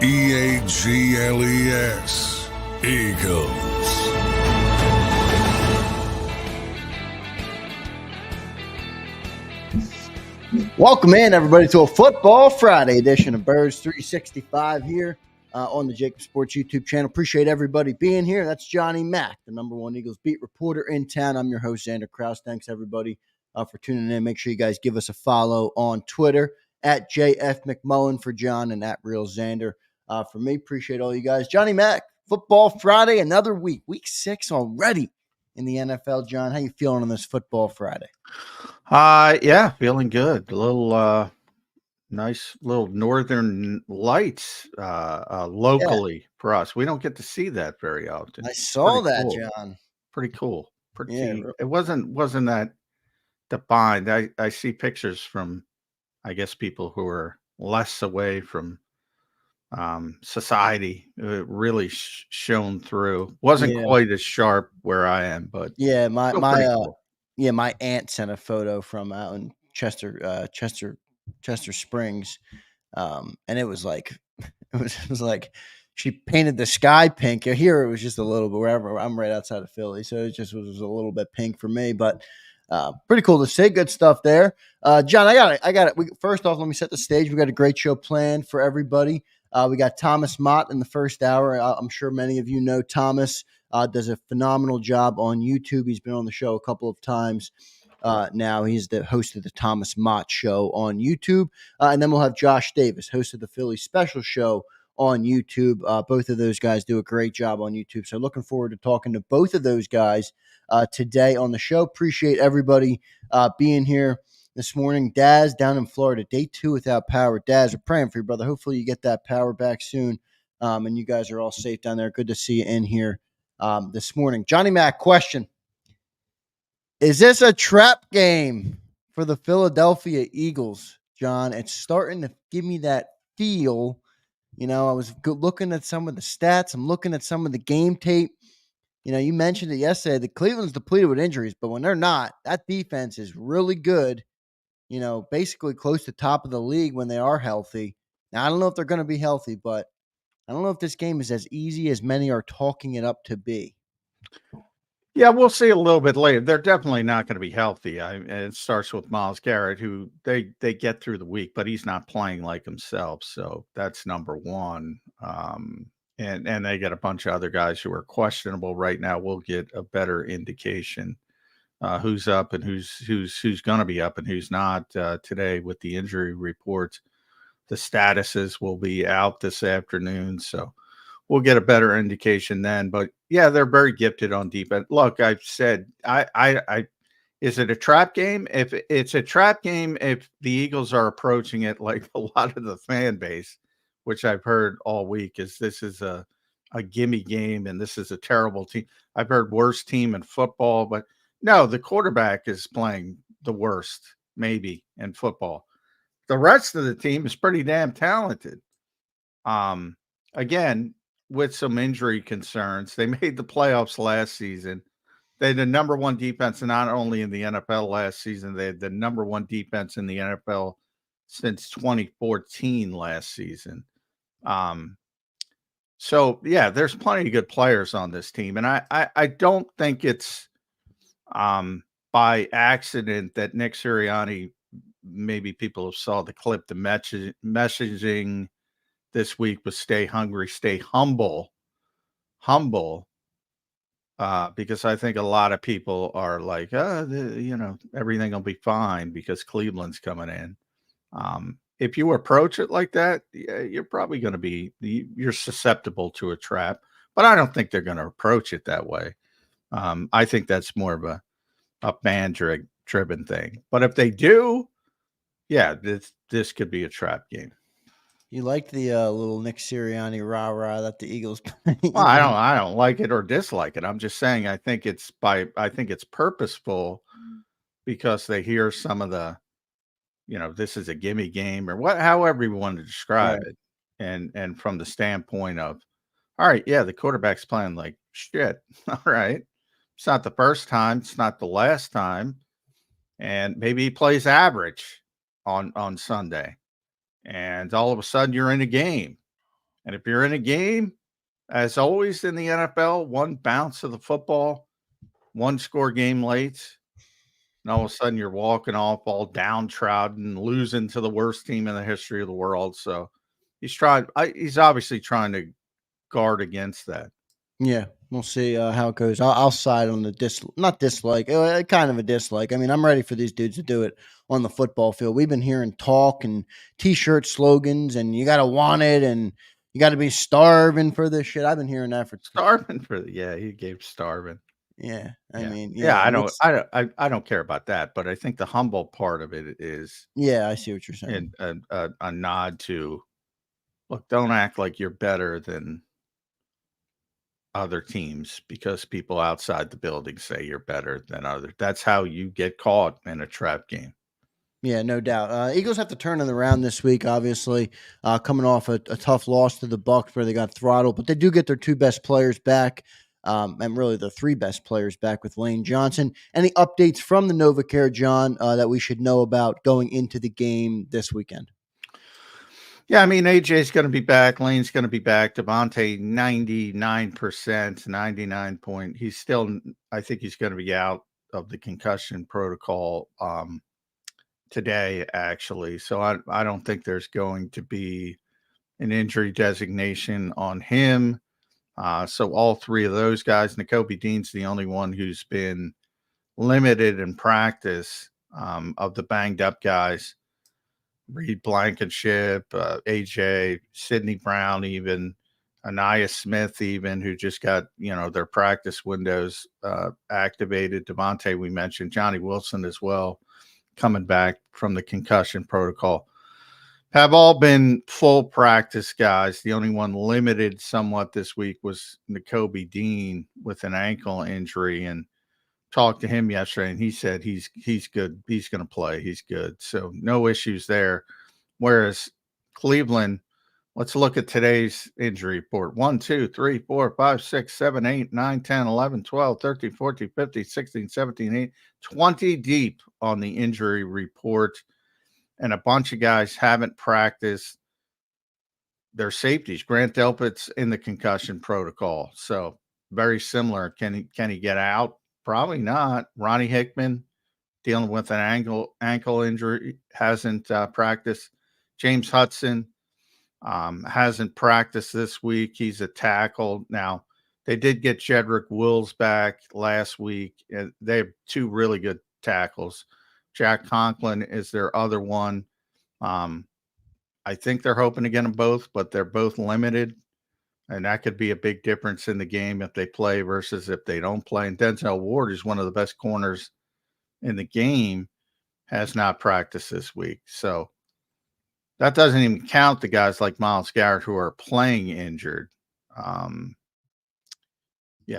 Eagles. Eagles. Welcome in, everybody, to a Football Friday edition of Birds 365 here on the JAKIB Sports YouTube channel. Appreciate everybody being here. That's Johnny Mack, the #1 Eagles beat reporter in town. I'm your host, Zander Krause. Thanks, everybody, for tuning in. Make sure you guys give us a follow on Twitter at JF McMullen for John and at Real Zander for me. Appreciate all you guys. Johnny Mack, Football Friday, another week. Week 6 already in the NFL. John, how you feeling on this Football Friday? Yeah, feeling good. A little nice little northern lights locally for us. We don't get to see that very often. I saw that, cool. John. Pretty cool. Yeah. It wasn't that defined. I see pictures from, I guess, people who are less away from society. It really shone through. Wasn't quite as sharp where I am, but yeah, cool. My aunt sent a photo from out in Chester Springs, and it was like it was like she painted the sky pink. Here it was just a little bit wherever. I'm right outside of Philly, so it just was a little bit pink for me, but pretty cool to see. Good stuff there, John. I got it. First off, let me set the stage. We got a great show planned for everybody. We got Thomas Mott in the first hour. I'm sure many of you know Thomas. Does a phenomenal job on YouTube. He's been on the show a couple of times now. He's the host of the Thomas Mott Show on YouTube. And then we'll have Josh Davis, host of the Philly Special Show on YouTube. Both of those guys do a great job on YouTube. So looking forward to talking to both of those guys today on the show. Appreciate everybody being here this morning. Daz down in Florida, day 2 without power. Daz, we're praying for you, brother. Hopefully you get that power back soon. And you guys are all safe down there. Good to see you in here this morning. Johnny Mack, question. Is this a trap game for the Philadelphia Eagles, John? It's starting to give me that feel. You know, I was looking at some of the stats. I'm looking at some of the game tape. You know, you mentioned it yesterday. The Cleveland's depleted with injuries, but when they're not, that defense is really good. You know, basically close to top of the league when they are healthy. Now, I don't know if they're going to be healthy, but I don't know if this game is as easy as many are talking it up to be. Yeah, we'll see a little bit later. They're definitely not going to be healthy. And it starts with Myles Garrett, who they get through the week, but he's not playing like himself. So that's number one. And they got a bunch of other guys who are questionable right now. We'll get a better indication who's up and who's going to be up and who's not today with the injury reports. The statuses will be out this afternoon, so we'll get a better indication then. But yeah, they're very gifted on defense. Look, I've said, is it a trap game? If it's a trap game, if the Eagles are approaching it like a lot of the fan base, which I've heard all week, is this is a gimme game and this is a terrible team. I've heard worst team in football, but no, the quarterback is playing the worst maybe in football. The rest of the team is pretty damn talented. Again, with some injury concerns, they made the playoffs last season. They had the number 1 defense, not only in the NFL last season, they had the number 1 defense in the NFL since 2014 last season. So yeah, there's plenty of good players on this team. And I don't think it's by accident that Nick Sirianni, maybe people have saw the clip, the messaging this week was stay hungry, stay humble, because I think a lot of people are like, everything will be fine because Cleveland's coming in. If you approach it like that, you're probably going to you're susceptible to a trap, but I don't think they're going to approach it that way. I think that's more of a band-driven thing. But if they do, yeah, this could be a trap game. You like the little Nick Sirianni rah-rah that the Eagles play? Well, I don't like it or dislike it. I'm just saying I think it's purposeful because they hear some of the, this is a gimme game or however you want to describe it. And from the standpoint of, all right, yeah, the quarterback's playing like shit. All right. It's not the first time. It's not the last time. And maybe he plays average on Sunday. And all of a sudden you're in a game. And if you're in a game, as always in the NFL, one bounce of the football, one score game late, and all of a sudden you're walking off all downtrodden, losing to the worst team in the history of the world. So he's obviously trying to guard against that. Yeah, we'll see how it goes. I'll side on the not dislike, kind of a dislike. I mean, I'm ready for these dudes to do it on the football field. We've been hearing talk and T-shirt slogans, and you got to want it, and you got to be starving for this shit. I've been hearing that for Starving for he gave starving. Yeah, I mean, I don't care about that, but I think the humble part of it is, I see what you're saying. And a nod to, look, don't act like you're better than other teams because people outside the building say you're better than others. That's how you get caught in a trap game. Yeah, no doubt. Eagles have to turn it around this week, obviously, coming off a tough loss to the Bucs where they got throttled, but they do get their two best players back, and really the three best players back with Lane Johnson. Any updates from the NovaCare, John, that we should know about going into the game this weekend? Yeah, I mean, AJ's going to be back. Lane's going to be back. Devontae, 99%, 99 point. I think he's going to be out of the concussion protocol today, actually. So I don't think there's going to be an injury designation on him. So all three of those guys, Nakobe Dean's the only one who's been limited in practice of the banged up guys. Reed Blankenship, AJ, Sidney Brown, even Anaya Smith, even who just got their practice windows activated. Devontae, we mentioned, Johnny Wilson as well, coming back from the concussion protocol. Have all been full practice guys. The only one limited somewhat this week was Nakobe Dean with an ankle injury, and talked to him yesterday, and he said he's good. He's going to play. He's good. So no issues there. Whereas Cleveland, let's look at today's injury report. 1, 2, 3, 4, 5, 6, 7, 8, 9, 10, 11, 12, 13, 14, 15, 16, 17, 18, 20 deep on the injury report. And a bunch of guys haven't practiced their safeties. Grant Delpit's in the concussion protocol. So very similar. Can he get out? Probably not. Ronnie Hickman dealing with an ankle injury, hasn't practiced. James Hudson hasn't practiced this week. He's a tackle. Now, they did get Jedrick Wills back last week. They have two really good tackles. Jack Conklin is their other one. I think they're hoping to get them both, but they're both limited. And that could be a big difference in the game if they play versus if they don't play. And Denzel Ward is one of the best corners in the game, has not practiced this week. So that doesn't even count the guys like Myles Garrett who are playing injured. A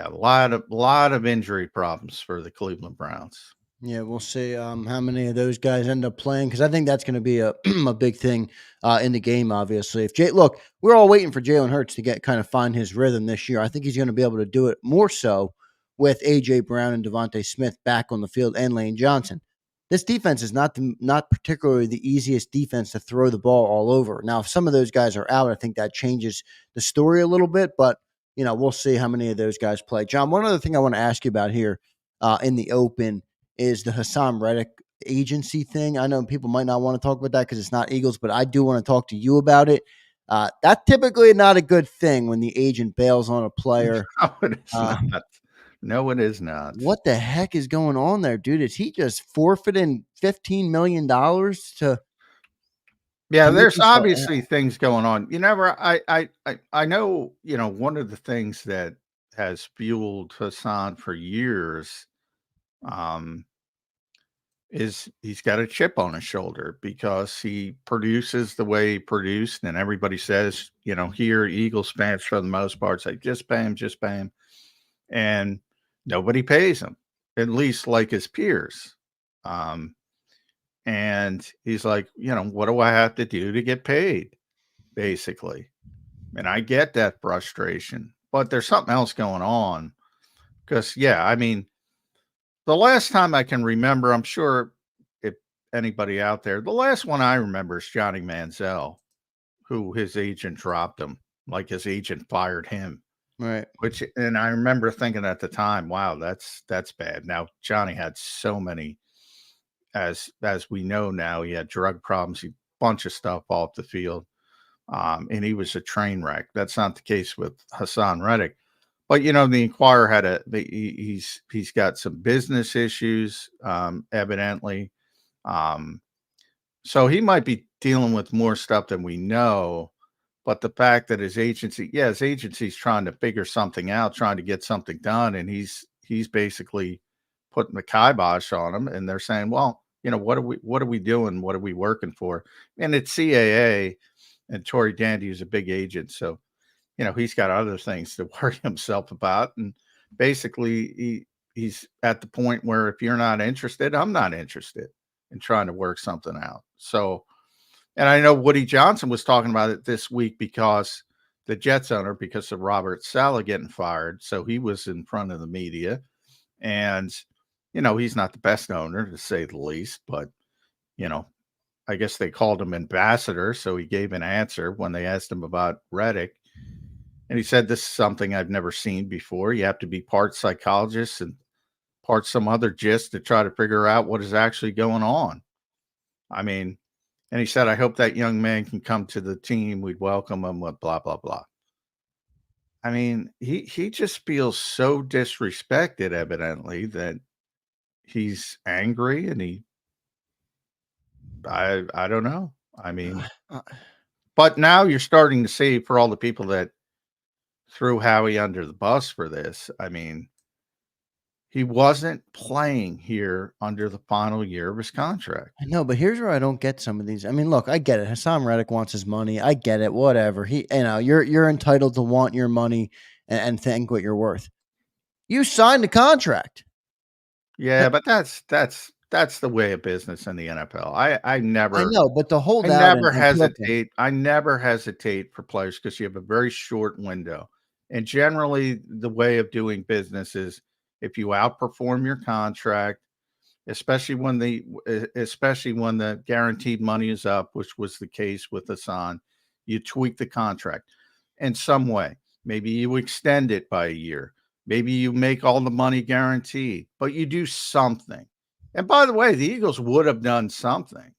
lot of injury problems for the Cleveland Browns. Yeah, we'll see how many of those guys end up playing, because I think that's going to be a a big thing in the game. Obviously, look, we're all waiting for Jalen Hurts to find his rhythm this year. I think he's going to be able to do it more so with AJ Brown and Devontae Smith back on the field and Lane Johnson. This defense is not particularly the easiest defense to throw the ball all over. Now, if some of those guys are out, I think that changes the story a little bit. But we'll see how many of those guys play. John, one other thing I want to ask you about here in the open is the Hassan Reddick agency thing. I know people might not want to talk about that because it's not Eagles, but I do want to talk to you about it. That's typically not a good thing when the agent bails on a player. No, it is not. No, it is not. What the heck is going on there, dude? Is he just forfeiting $15 million to? Yeah, there's obviously things going on. I know, one of the things that has fueled Hassan for years is he's got a chip on his shoulder because he produces the way he produced, and everybody says, here Eagles fans for the most part say, just pay him. And nobody pays him, at least like his peers. And he's like, what do I have to do to get paid? Basically. And I get that frustration, but there's something else going on because, the last time I can remember, I'm sure if anybody out there, the last one I remember is Johnny Manziel, who his agent dropped him like his agent fired him. Right. And I remember thinking at the time, wow, that's bad. Now Johnny had so many, as we know now, he had drug problems, a bunch of stuff off the field, and he was a train wreck. That's not the case with Hassan Reddick. But the Inquirer had he's got some business issues, evidently. So he might be dealing with more stuff than we know. But the fact that his agency's trying to figure something out, trying to get something done, and he's basically putting the kibosh on him, and they're saying, well, what are we doing? What are we working for? And it's CAA, and Tory Dandy is a big agent, so he's got other things to worry himself about, and basically he's at the point where if you're not interested, I'm not interested in trying to work something out. So. And I know Woody Johnson was talking about it this week because the Jets owner, because of Robert Saleh getting fired. So he was in front of the media. And, he's not the best owner, to say the least. But, I guess they called him ambassador. So he gave an answer when they asked him about Reddick. And he said, this is something I've never seen before. You have to be part psychologist and part some other gist to try to figure out what is actually going on. I mean, and he said, I hope that young man can come to the team. We'd welcome him with blah, blah, blah. I mean, he just feels so disrespected, evidently, that he's angry, and I don't know. I mean, but now you're starting to see, for all the people that threw Howie under the bus for this, I mean, he wasn't playing here under the final year of his contract. I know, but here's where I don't get some of these. I mean, look, I get it. Hassan Reddick wants his money. I get it. Whatever. You're entitled to want your money and think what you're worth. You signed a contract. Yeah, but that's the way of business in the NFL. I know, but the hold I out never and hesitate. I never hesitate for players because you have a very short window. And generally, the way of doing business is if you outperform your contract, especially when the guaranteed money is up, which was the case with Hassan, you tweak the contract in some way. Maybe you extend it by a year. Maybe you make all the money guaranteed, but you do something. And by the way, the Eagles would have done something.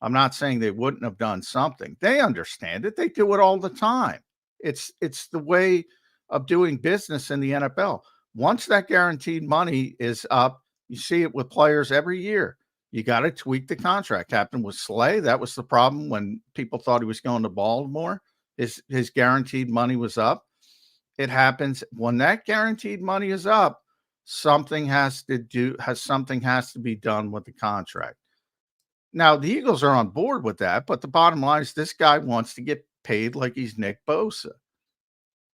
I'm not saying they wouldn't have done something. They understand it. They do it all the time. It's the way of doing business in the NFL. Once that guaranteed money is up, you see it with players every year. You got to tweak the contract. Happened with Slay. That was the problem when people thought he was going to Baltimore. His guaranteed money was up. It happens when that guaranteed money is up. Something has to be done with the contract. Now, the Eagles are on board with that, but the bottom line is this guy wants to get paid like he's Nick Bosa.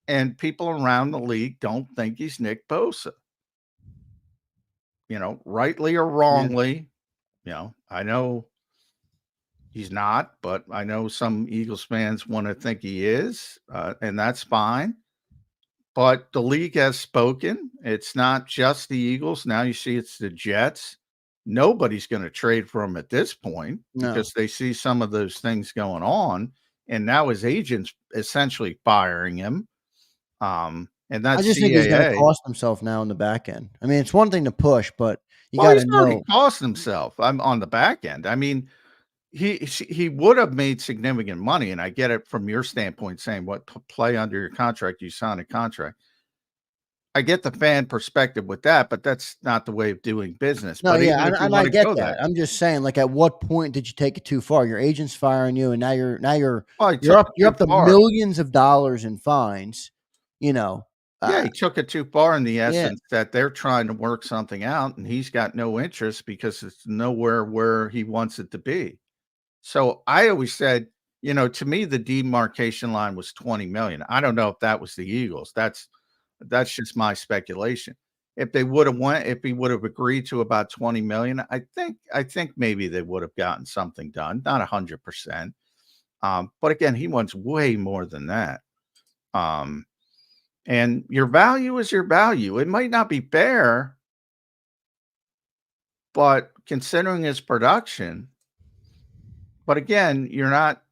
And people around the league don't think he's Nick Bosa. Rightly or wrongly, I know he's not, but I know some Eagles fans want to think he is, and that's fine. But the league has spoken. It's not just the Eagles. Now you see it's the Jets. Nobody's going to trade for him at this point because they see some of those things going on. And now his agent's essentially firing him. And that's I just think he's going to cost himself now on the back end. I mean, it's one thing to push, but you got to know. Already cost himself. I'm on the back end. I mean, he would have made significant money, and I get it from your standpoint saying what play under your contract, you sign a contract. I get the fan perspective with that, but that's not the way of doing business. No, but yeah, and I get that. I'm just saying, like, at what point did you take it too far? Your agent's firing you, and now you're up to millions of dollars in fines. Yeah, he took it too far in the essence that they're trying to work something out, and he's got no interest because it's nowhere where he wants it to be. So I always said, to me, the demarcation line was 20 million. I don't know if that was the Eagles. That's just my speculation. If he would have agreed to about 20 million, I think maybe they would have gotten something done, not 100%. But again, he wants way more than that. And your value is your value. It might not be fair, but considering his production, but again, you're not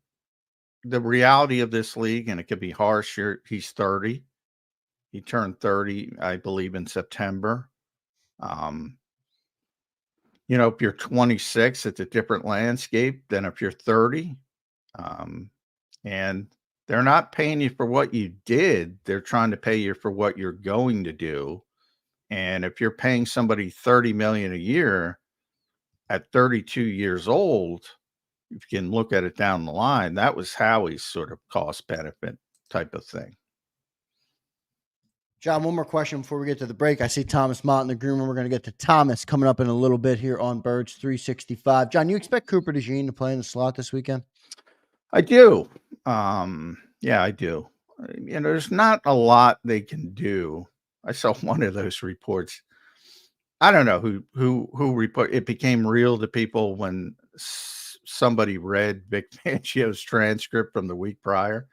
the reality of this league, and it could be harsh. He's 30. He turned 30, I believe, in September. If you're 26, it's a different landscape than if you're 30. And they're not paying you for what you did. They're trying to pay you for what you're going to do. And if you're paying somebody $30 million a year at 32 years old, if you can look at it down the line, that was Howie's sort of cost benefit type of thing. John, one more question before we get to the break. I see Thomas Mott in the green room. We're going to get to Thomas coming up in a little bit here on Birds 365. John, you expect Cooper DeJean to play in the slot this weekend? I do. Yeah, I do. There's not a lot they can do. I saw one of those reports. I don't know who report. It became real to people when somebody read Vic Fangio's transcript from the week prior,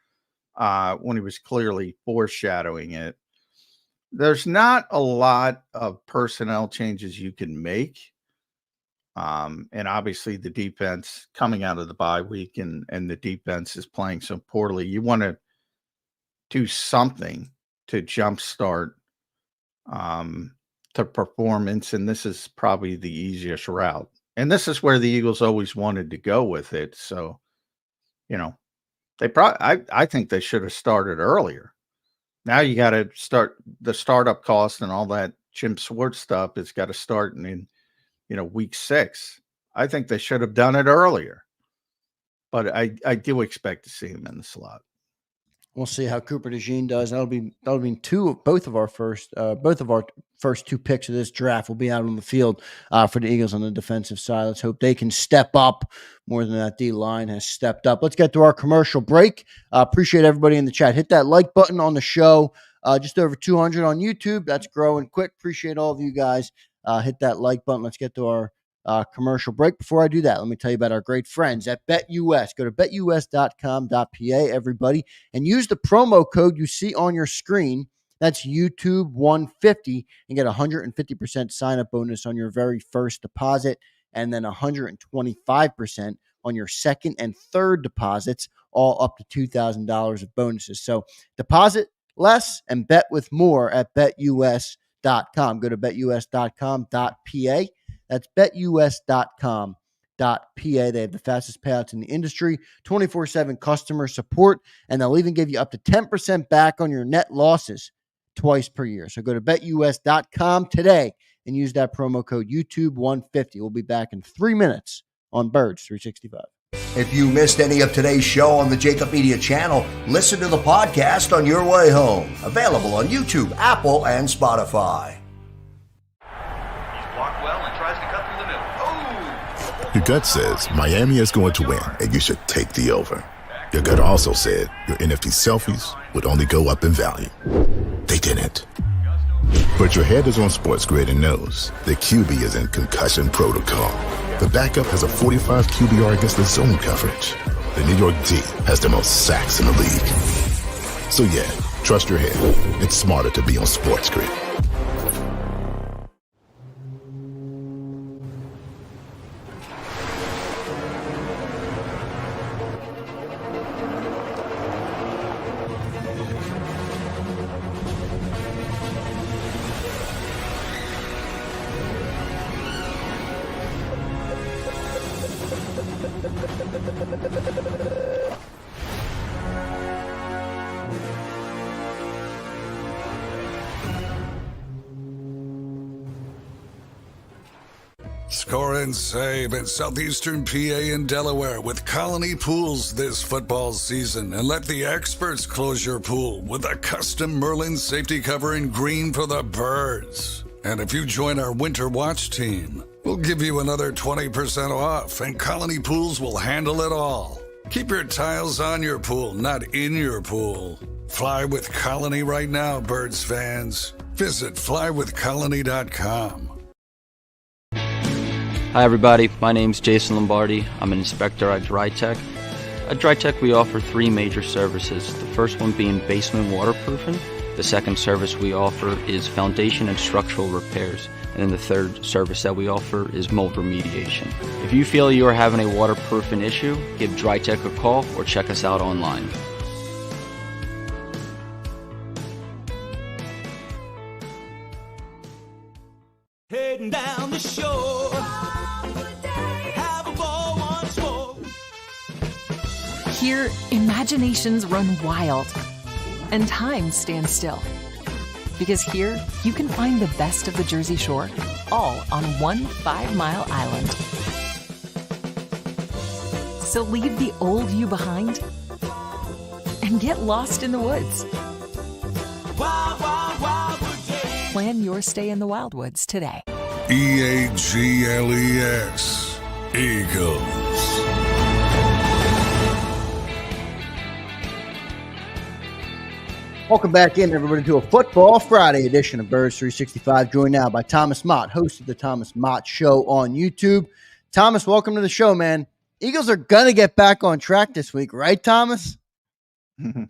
when he was clearly foreshadowing it. There's not a lot of personnel changes you can make. And obviously the defense coming out of the bye week and the defense is playing so poorly. You want to do something to jumpstart the performance. And this is probably the easiest route. And this is where the Eagles always wanted to go with it. So, I think they should have started earlier. Now you got to start the startup cost and all that Jim Schwartz stuff. It's got to start in week 6. I think they should have done it earlier, but I do expect to see him in the slot. We'll see how Cooper DeJean does. That'll be both of our first 2 picks of this draft will be out on the field for the Eagles on the defensive side. Let's hope they can step up more than that D line has stepped up. Let's get to our commercial break. Appreciate everybody in the chat. Hit that like button on the show. Just over 200 on YouTube. That's growing quick. Appreciate all of you guys. Hit that like button. Let's get to our commercial break. Before I do that, let me tell you about our great friends at BetUS. Go to betus.com.pa, everybody, and use the promo code you see on your screen. That's YouTube150 and get 150% sign-up bonus on your very first deposit, and then 125% on your second and third deposits, all up to $2,000 of bonuses. So deposit less and bet with more at betus.com. Go to betus.com.pa. That's betus.com.pa. They have the fastest payouts in the industry, 24/7 customer support, and they'll even give you up to 10% back on your net losses twice per year. So go to betus.com today and use that promo code YouTube150. We'll be back in 3 minutes on Birds 365. If you missed any of today's show on the JAKIB Media channel, listen to the podcast on your way home. Available on YouTube, Apple, and Spotify. Your gut says Miami is going to win, and you should take the over. Your gut also said your NFT selfies would only go up in value. They didn't. But your head is on Sports Grid and knows the QB is in concussion protocol. The backup has a 45 QBR against the zone coverage. The New York D has the most sacks in the league. So yeah, trust your head. It's smarter to be on Sports Grid. Score and save at Southeastern PA and Delaware with Colony Pools this football season, and let the experts close your pool with a custom Merlin safety cover in green for the birds. And if you join our Winter Watch team, we'll give you another 20% off, and Colony Pools will handle it all. Keep your tiles on your pool, not in your pool. Fly with Colony right now, Birds fans. Visit flywithcolony.com. Hi everybody, my name's Jason Lombardi. I'm an inspector at DryTech. At DryTech we offer 3 major services, the first one being basement waterproofing. The second service we offer is foundation and structural repairs. And then the third service that we offer is mold remediation. If you feel you are having a waterproofing issue, give DryTech a call or check us out online. Heading down the shore, have a ball once more. Here, imaginations run wild and time stands still. Because here, you can find the best of the Jersey Shore, all on one 5-mile island. So leave the old you behind and get lost in the woods. Wild, wild, wildwood day. Plan your stay in the Wildwoods today. EAGLES, Eagles. Welcome back in, everybody, to a Football Friday edition of Birds 365. Joined now by Thomas Mott, host of the Thomas Mott Show on YouTube. Thomas, welcome to the show, man. Eagles are going to get back on track this week, right, Thomas? You're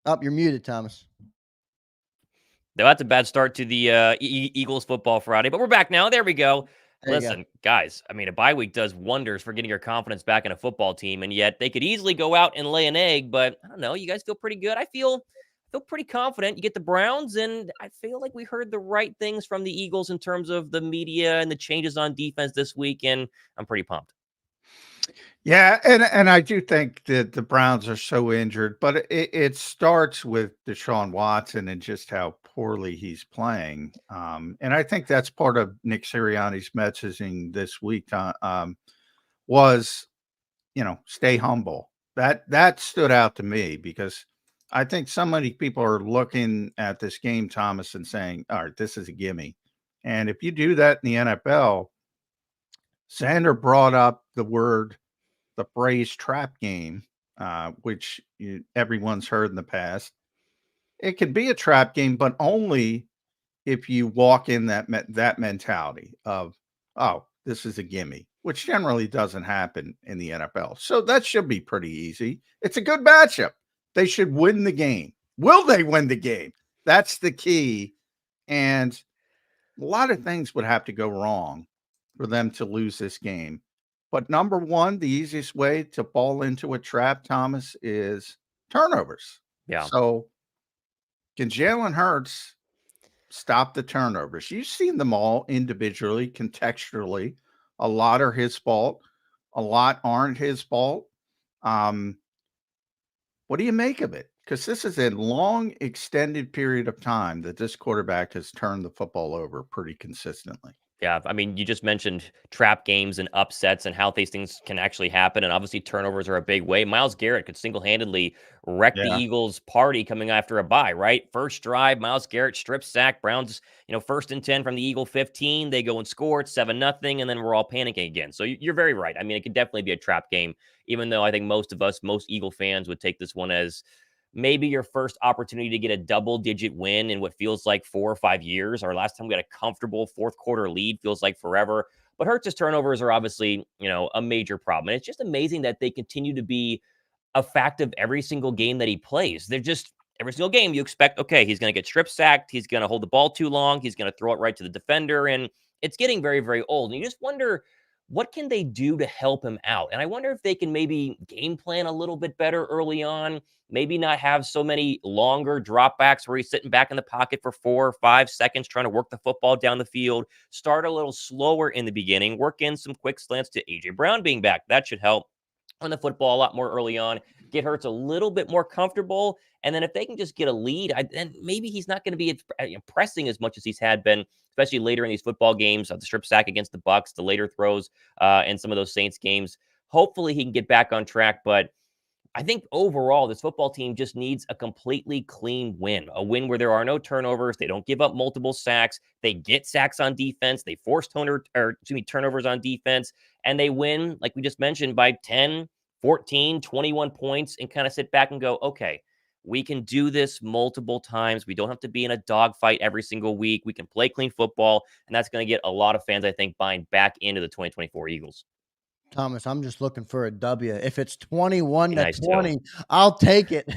muted, Thomas. Though that's a bad start to the Eagles Football Friday, but we're back now. There we go. Listen, guys, I mean, a bye week does wonders for getting your confidence back in a football team, and yet they could easily go out and lay an egg, but I don't know. You guys feel pretty good? I feel pretty confident. You get the Browns, and I feel like we heard the right things from the Eagles in terms of the media and the changes on defense this week, and I'm pretty pumped. Yeah, and I do think that the Browns are so injured, but it starts with Deshaun Watson and just how poorly he's playing. And I think that's part of Nick Sirianni's messaging this week was, stay humble. That stood out to me because I think so many people are looking at this game, Thomas, and saying, all right, this is a gimme. And if you do that in the NFL, Zander brought up the phrase trap game, which everyone's heard in the past. It can be a trap game, but only if you walk in that mentality of, oh, this is a gimme, which generally doesn't happen in the NFL. So that should be pretty easy. It's a good matchup. They should win the game. Will they win the game? That's the key. And a lot of things would have to go wrong for them to lose this game. But number one, the easiest way to fall into a trap, Thomas, is turnovers. Yeah. So can Jalen Hurts stop the turnovers? You've seen them all individually, contextually. A lot are his fault. A lot aren't his fault. What do you make of it? Because this is a long, extended period of time that this quarterback has turned the football over pretty consistently. Yeah, I mean, you just mentioned trap games and upsets and how these things can actually happen. And obviously turnovers are a big way. Myles Garrett could single-handedly wreck the Eagles' party coming after a bye, right? First drive, Myles Garrett strip sack. Browns, 1st and 10 from the Eagle 15. They go and score. It's 7-0, and then we're all panicking again. So you're very right. I mean, it could definitely be a trap game, even though I think most Eagle fans would take this one as maybe your first opportunity to get a double-digit win in what feels like 4 or 5 years. Our last time we got a comfortable fourth-quarter lead feels like forever. But Hurts' turnovers are obviously, a major problem. And it's just amazing that they continue to be a fact of every single game that he plays. They're just, every single game you expect, okay, he's going to get strip sacked. He's going to hold the ball too long. He's going to throw it right to the defender. And it's getting very, very old. And you just wonder, what can they do to help him out? And I wonder if they can maybe game plan a little bit better early on, maybe not have so many longer dropbacks where he's sitting back in the pocket for 4 or 5 seconds trying to work the football down the field, start a little slower in the beginning, work in some quick slants to A.J. Brown being back. That should help on the football a lot more early on, get Hurts a little bit more comfortable. And then if they can just get a lead, then maybe he's not going to be pressing as much as he's had been, especially later in these football games, the strip sack against the Bucs, the later throws in some of those Saints games. Hopefully he can get back on track. But I think overall, this football team just needs a completely clean win, a win where there are no turnovers. They don't give up multiple sacks. They get sacks on defense. They force turnovers on defense, and they win, like we just mentioned, by 10, 14, 21 points and kind of sit back and go, okay, we can do this multiple times. We don't have to be in a dogfight every single week. We can play clean football, and that's going to get a lot of fans, I think, buying back into the 2024 Eagles. Thomas, I'm just looking for a W. If it's 21-20, I'll take it.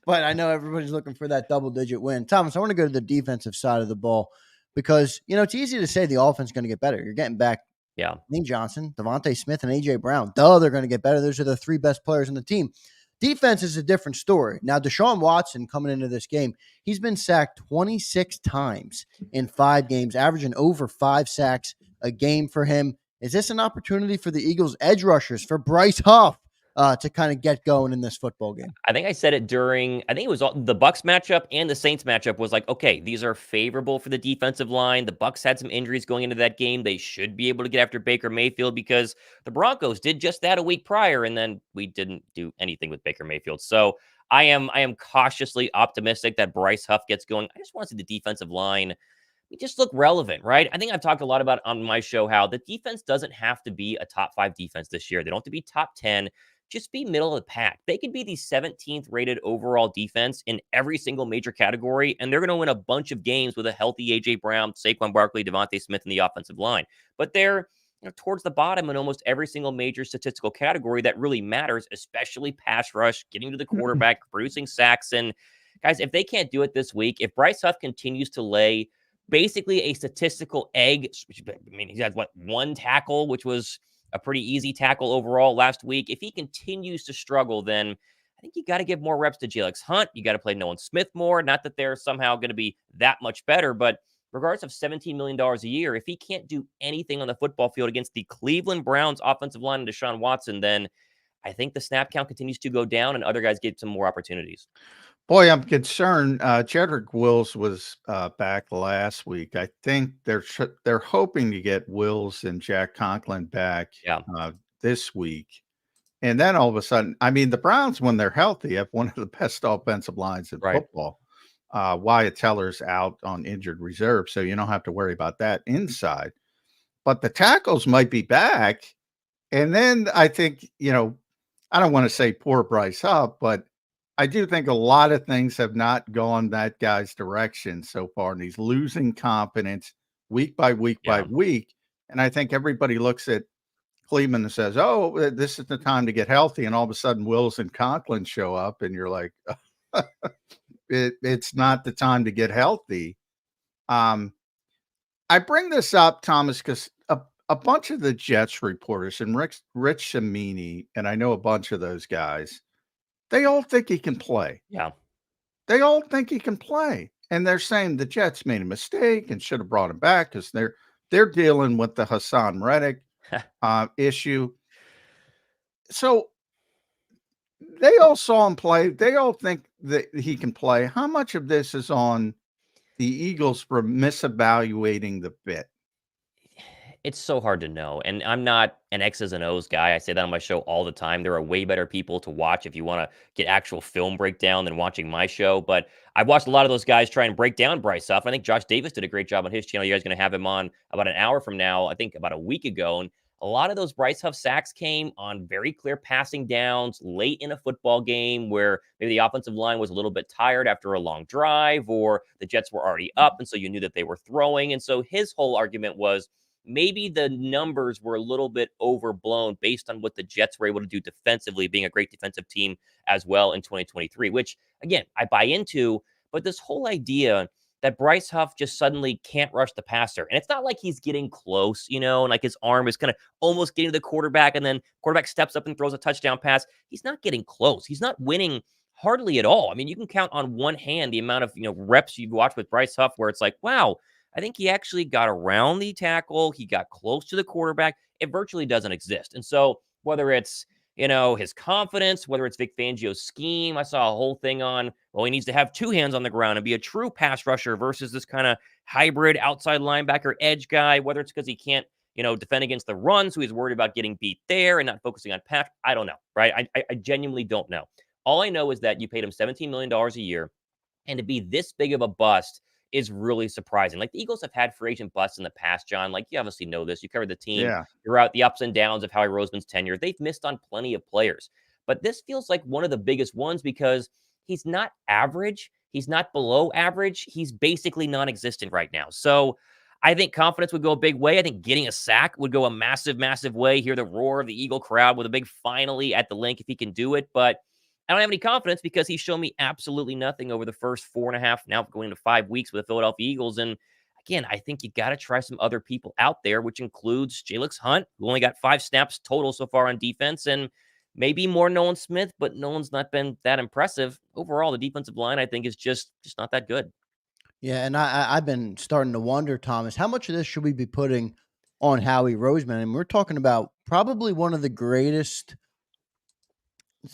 But I know everybody's looking for that double-digit win. Thomas, I want to go to the defensive side of the ball. because, it's easy to say the offense is going to get better. You're getting back Yeah. Lane Johnson, Devontae Smith, and A.J. Brown. They're going to get better. Those are the three best players on the team. Defense is a different story. Now, Deshaun Watson coming into this game, he's been sacked 26 times in 5 games, averaging over 5 sacks a game for him. Is this an opportunity for the Eagles' edge rushers, for Bryce Huff, to kind of get going in this football game? I think I said it during, I think it was the Bucs matchup and the Saints matchup was like, okay, these are favorable for the defensive line. The Bucs had some injuries going into that game. They should be able to get after Baker Mayfield because the Broncos did just that a week prior, and then we didn't do anything with Baker Mayfield. So I am cautiously optimistic that Bryce Huff gets going. I just want to see the defensive line just look relevant, right? I think I've talked a lot about on my show how the defense doesn't have to be a top 5 defense this year. They don't have to be top 10. Just be middle of the pack. They could be the 17th rated overall defense in every single major category, and they're going to win a bunch of games with a healthy A.J. Brown, Saquon Barkley, Devontae Smith in the offensive line. But they're towards the bottom in almost every single major statistical category that really matters, especially pass rush, getting to the quarterback, producing sacks. And guys, if they can't do it this week, if Bryce Huff continues to lay basically a statistical egg, I mean, he had one tackle, which was a pretty easy tackle overall last week. If he continues to struggle, then I think you got to give more reps to Jalex Hunt. You got to play Nolan Smith more. Not that they're somehow going to be that much better, but regardless of $17 million a year, if he can't do anything on the football field against the Cleveland Browns offensive line and Deshaun Watson, then I think the snap count continues to go down and other guys get some more opportunities. Boy, I'm concerned. Jedrick Wills was back last week. I think they're hoping to get Wills and Jack Conklin back this week. And then all of a sudden, I mean, the Browns, when they're healthy, have one of the best offensive lines in football. Wyatt Teller's out on injured reserve, so you don't have to worry about that inside. But the tackles might be back. And then I think, I don't want to say poor Bryce Huff, but I do think a lot of things have not gone that guy's direction so far, and he's losing confidence week by week by week. And I think everybody looks at Cleveland and says, oh, this is the time to get healthy. And all of a sudden, Wills and Conklin show up, and you're like, it's not the time to get healthy. I bring this up, Thomas, because a bunch of the Jets reporters and Rich Cimini, and I know a bunch of those guys, they all think he can play. Yeah. They all think he can play. And they're saying the Jets made a mistake and should have brought him back because they're dealing with the Hassan Reddick issue. So they all saw him play. They all think that he can play. How much of this is on the Eagles for misevaluating the fit? It's so hard to know. And I'm not an X's and O's guy. I say that on my show all the time. There are way better people to watch if you want to get actual film breakdown than watching my show. But I've watched a lot of those guys try and break down Bryce Huff. I think Josh Davis did a great job on his channel. You guys are going to have him on about an hour from now, I think about a week ago. And a lot of those Bryce Huff sacks came on very clear passing downs late in a football game where maybe the offensive line was a little bit tired after a long drive, or the Jets were already up, and so you knew that they were throwing. And so his whole argument was, maybe the numbers were a little bit overblown based on what the Jets were able to do defensively, being a great defensive team as well in 2023, which, again, I buy into. But this whole idea that Bryce Huff just suddenly can't rush the passer, and it's not like he's getting close, and like his arm is kind of almost getting to the quarterback, and then quarterback steps up and throws a touchdown pass. He's not getting close. He's not winning hardly at all. I mean, you can count on one hand the amount of reps you've watched with Bryce Huff where it's like, wow, I think he actually got around the tackle. He got close to the quarterback. It virtually doesn't exist. And so whether it's, his confidence, whether it's Vic Fangio's scheme, I saw a whole thing on, well, he needs to have two hands on the ground and be a true pass rusher versus this kind of hybrid outside linebacker edge guy, whether it's because he can't, defend against the run. So he's worried about getting beat there and not focusing on pass. I don't know, right? I genuinely don't know. All I know is that you paid him $17 million a year, and to be this big of a bust is really surprising. Like, the Eagles have had free agent busts in the past, John. Like, you obviously know this. You covered the team. Yeah. You're out the ups and downs of Howie Roseman's tenure. They've missed on plenty of players. But this feels like one of the biggest ones because he's not average. He's not below average. He's basically non-existent right now. So I think confidence would go a big way. I think getting a sack would go a massive, massive way. Hear the roar of the Eagle crowd with a big finally at the link if he can do it. But I don't have any confidence because he's shown me absolutely nothing over the first 4.5, now going into 5 weeks with the Philadelphia Eagles. And I again, I think you got to try some other people out there, which includes Jalix Hunt, who only got 5 snaps total so far on defense, and maybe more Nolan Smith, but Nolan's not been that impressive. Overall, the defensive line, I think, is just not that good. Yeah, and I've been starting to wonder, Thomas, how much of this should we be putting on Howie Roseman? And we're talking about probably one of the greatest,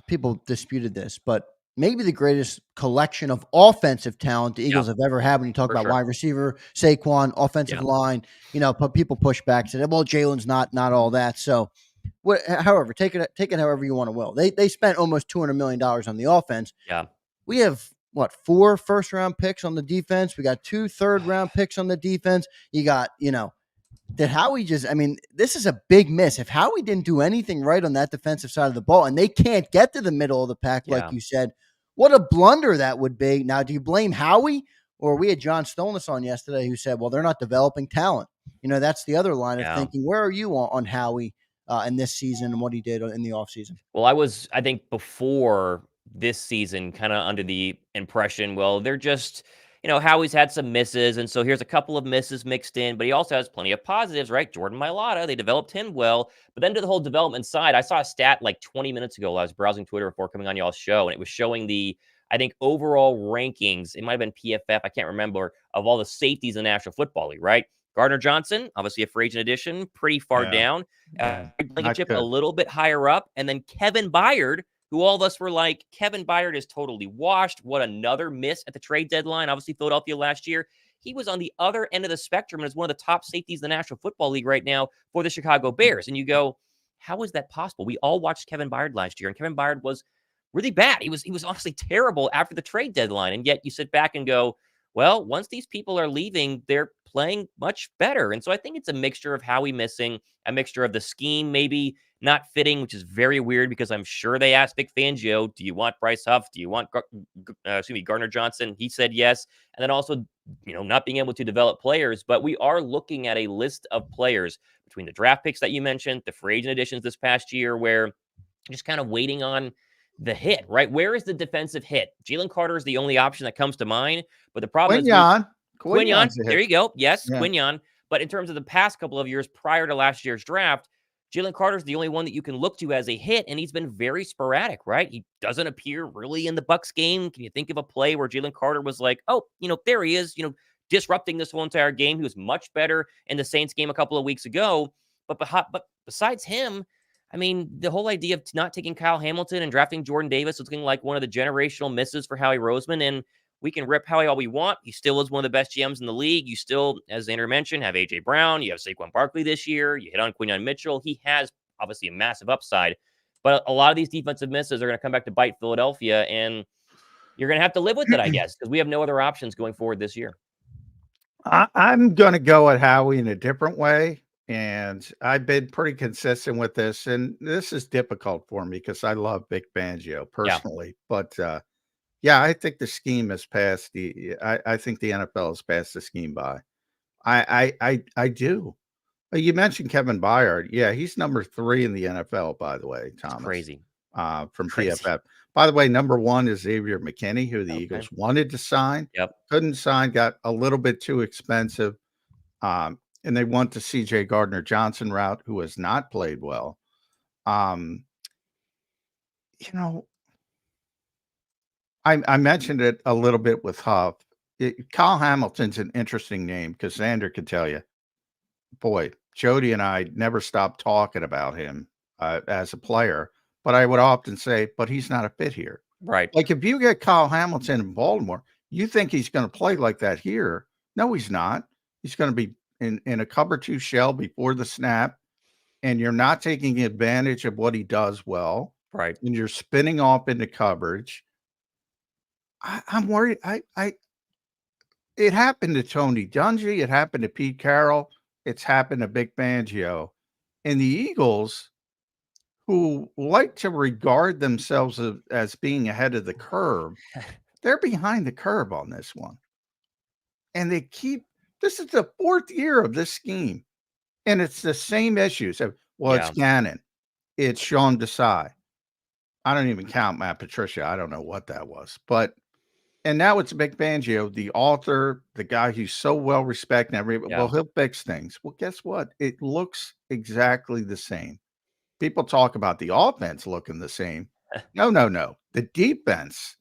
people disputed this, but maybe the greatest collection of offensive talent the Eagles have ever had. When you talk about wide receiver, Saquon, offensive line, people push back and say, well, Jalen's not all that. So, however, take it however you want to will. They spent almost $200 million on the offense. Yeah. We have 4 first-round picks on the defense. We got 2 third-round picks on the defense. You got, did Howie just, this is a big miss. If Howie didn't do anything right on that defensive side of the ball and they can't get to the middle of the pack, like you said, what a blunder that would be. Now, do you blame Howie? Or we had John Stolnis on yesterday who said, well, they're not developing talent. That's the other line of thinking. Where are you on Howie in this season and what he did in the offseason? Well, I think before this season, kind of under the impression, well, they're just, Howie's had some misses. And so here's a couple of misses mixed in, but he also has plenty of positives, right? Jordan Mailata, they developed him well. But then to the whole development side, I saw a stat like 20 minutes ago while I was browsing Twitter before coming on y'all's show, and it was showing I think, overall rankings. It might have been PFF, I can't remember, of all the safeties in the National Football League, right? Gardner Johnson, obviously a free agent addition, pretty far down. Blankenship a little bit higher up. And then Kevin Byard, who all of us were like, Kevin Byard is totally washed. What another miss at the trade deadline. Obviously, Philadelphia last year. He was on the other end of the spectrum and is one of the top safeties in the National Football League right now for the Chicago Bears. And you go, how is that possible? We all watched Kevin Byard last year, and Kevin Byard was really bad. He was honestly terrible after the trade deadline. And yet you sit back and go, well, once these people are leaving, they're playing much better. And so I think it's a mixture of Howie missing, a mixture of the scheme maybe not fitting, which is very weird because I'm sure they asked Vic Fangio, do you want Bryce Huff? Do you want Gardner Johnson? He said yes. And then also, not being able to develop players. But we are looking at a list of players between the draft picks that you mentioned, the free agent additions this past year, where just kind of waiting on the hit, right? Where is the defensive hit? Jalen Carter is the only option that comes to mind. But the problem is Quinyon. There you go. Yes, Quinyon. But in terms of the past couple of years prior to last year's draft, Jalen Carter is the only one that you can look to as a hit, and he's been very sporadic, right? He doesn't appear really in the Bucs game. Can you think of a play where Jalen Carter was like, oh, there he is, disrupting this whole entire game? He was much better in the Saints game a couple of weeks ago. But besides him, the whole idea of not taking Kyle Hamilton and drafting Jordan Davis is looking like one of the generational misses for Howie Roseman. And we can rip Howie all we want. He still is one of the best GMs in the league. You still, as Zander mentioned, have A.J. Brown. You have Saquon Barkley this year. You hit on Quinyon Mitchell. He has obviously a massive upside. But a lot of these defensive misses are going to come back to bite Philadelphia. And you're going to have to live with it, I guess, because we have no other options going forward this year. I'm going to go at Howie in a different way. And I've been pretty consistent with this. And this is difficult for me because I love Vic Fangio personally. But, I think the scheme has passed I think the NFL has passed the scheme by. I do. You mentioned Kevin Byard. Yeah, he's number 3 in the NFL, by the way, Thomas. It's crazy. From PFF. By the way, number 1 is Xavier McKinney, who the Eagles wanted to sign. Couldn't sign, got a little bit too expensive. And they went to CJ Gardner Johnson route, who has not played well. I mentioned it a little bit with Huff. Kyle Hamilton's an interesting name because Zander can tell you, boy, Jody and I never stopped talking about him as a player, but I would often say, but he's not a fit here. Right. Like if you get Kyle Hamilton in Baltimore, you think he's going to play like that here. No, he's not. He's going to be in a cover 2 shell before the snap, and you're not taking advantage of what he does well. Right. And you're spinning off into coverage. I'm worried. It happened to Tony Dungy. It happened to Pete Carroll. It's happened to Vic Fangio. And the Eagles, who like to regard themselves as being ahead of the curve, they're behind the curve on this one. And this is the 4th year of this scheme. And it's the same issues. It's Gannon. It's Sean Desai. I don't even count Matt Patricia. I don't know what that was. But And now it's Vic Fangio, the author, the guy who's so well respected. Well, he'll fix things. Well, guess what? It looks exactly the same. People talk about the offense looking the same. No, no, no. The defense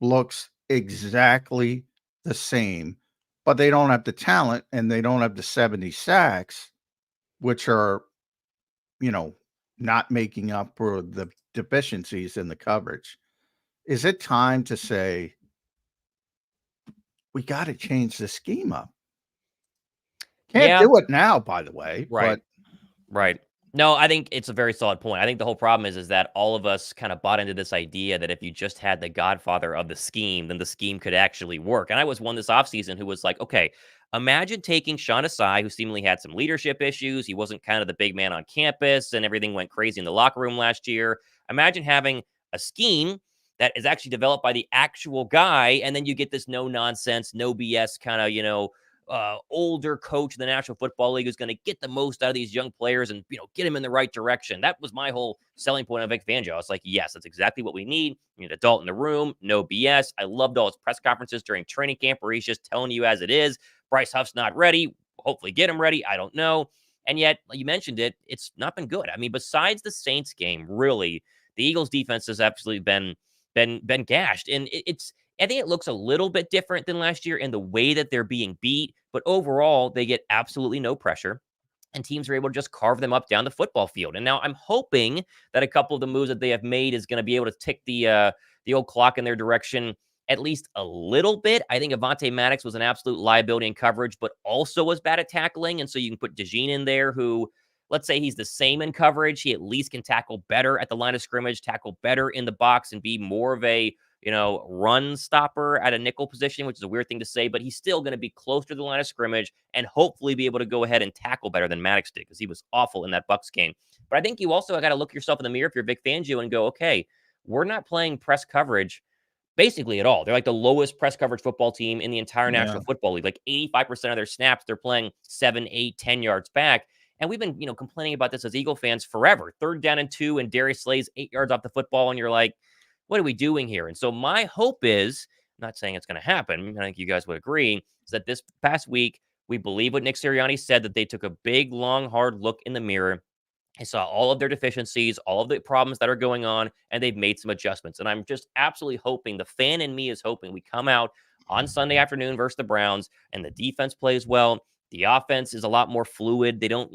looks exactly the same, but they don't have the talent and they don't have the 70 sacks, which are, not making up for the deficiencies in the coverage. Is it time to say, we got to change the scheme up? Can't do it now, by the way. Right. Right. No, I think it's a very solid point. I think the whole problem is that all of us kind of bought into this idea that if you just had the godfather of the scheme, then the scheme could actually work. And I was one this offseason who was like, okay, imagine taking Sean Asai, who seemingly had some leadership issues. He wasn't kind of the big man on campus and everything went crazy in the locker room last year. Imagine having a scheme that is actually developed by the actual guy. And then you get this no nonsense, no BS kind of, older coach in the National Football League who's going to get the most out of these young players and, get them in the right direction. That was my whole selling point of Vic Fangio. I was like, yes, that's exactly what we need. We need an adult in the room, no BS. I loved all his press conferences during training camp where he's just telling you as it is. Bryce Huff's not ready. Hopefully get him ready. I don't know. And yet, you mentioned it, it's not been good. I mean, besides the Saints game, really, the Eagles defense has absolutely been gashed. And I think it looks a little bit different than last year in the way that they're being beat, but overall, they get absolutely no pressure, and teams are able to just carve them up down the football field. And now I'm hoping that a couple of the moves that they have made is going to be able to tick the old clock in their direction at least a little bit. I think Avonte Maddox was an absolute liability in coverage, but also was bad at tackling, and so you can put DeJean in there who, let's say he's the same in coverage. He at least can tackle better at the line of scrimmage, tackle better in the box, and be more of a run stopper at a nickel position, which is a weird thing to say, but he's still going to be closer to the line of scrimmage and hopefully be able to go ahead and tackle better than Maddox did because he was awful in that Bucs game. But I think you also got to look yourself in the mirror if you're Vic Fangio and go, okay, we're not playing press coverage basically at all. They're like the lowest press coverage football team in the entire National Football League. Like 85% of their snaps, they're playing 7, 8, 10 yards back. And we've been, complaining about this as Eagle fans forever. 3rd down and 2, and Darius Slay's 8 yards off the football, and you're like, what are we doing here? And so my hope is, I'm not saying it's going to happen, I think you guys would agree, is that this past week, we believe what Nick Sirianni said, that they took a big, long, hard look in the mirror. I saw all of their deficiencies, all of the problems that are going on, and they've made some adjustments. And I'm just absolutely hoping, the fan in me is hoping, we come out on Sunday afternoon versus the Browns, and the defense plays well. The offense is a lot more fluid. They don't,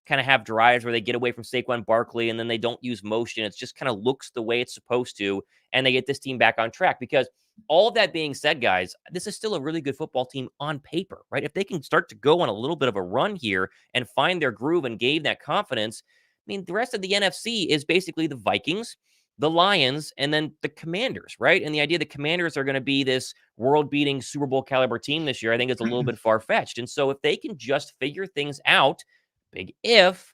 kind of have drives where they get away from Saquon Barkley and then they don't use motion. It's just kind of looks the way it's supposed to, and they get this team back on track. Because all of that being said, guys, this is still a really good football team on paper, right? If they can start to go on a little bit of a run here and find their groove and gain that confidence, I mean, the rest of the NFC is basically the Vikings, the Lions, and then the Commanders, right? And the idea that Commanders are going to be this world-beating Super Bowl caliber team this year, I think is a little bit far-fetched. And so if they can just figure things out, big if,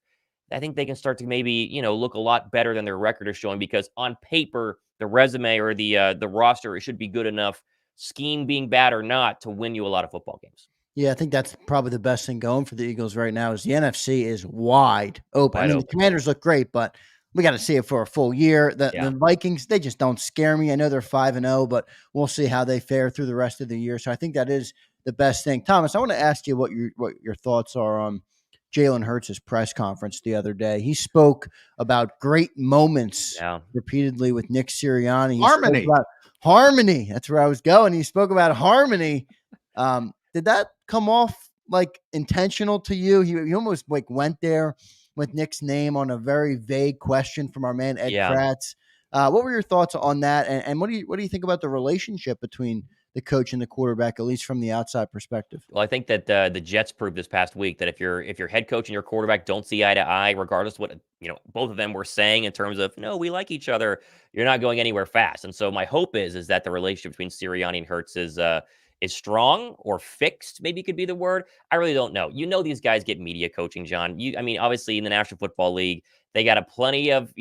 I think they can start to maybe, look a lot better than their record is showing, because on paper, the resume or the roster, it should be good enough, scheme being bad or not, to win you a lot of football games. Yeah, I think that's probably the best thing going for the Eagles right now is the NFC is wide open. The Commanders look great, but we got to see it for a full year. The Vikings, they just don't scare me. I know they're 5-0, but we'll see how they fare through the rest of the year. So I think that is the best thing. Thomas, I want to ask you what your thoughts are on Jalen Hurts' press conference the other day. He spoke about great moments repeatedly with Nick Sirianni. Harmony. That's where I was going. He spoke about harmony. Did that come off like intentional to you? He almost like went there with Nick's name on a very vague question from our man Ed Kratz. What were your thoughts on that? And what do you think about the relationship between the coach and the quarterback, at least from the outside perspective? Well, I think that the Jets proved this past week that if your head coach and your quarterback don't see eye to eye, regardless of what both of them were saying in terms of, no, we like each other, you're not going anywhere fast. And so my hope is that the relationship between Sirianni and Hurts is strong or fixed, maybe could be the word. I really don't know. These guys get media coaching, John. Obviously in the National Football League, they got a plenty of,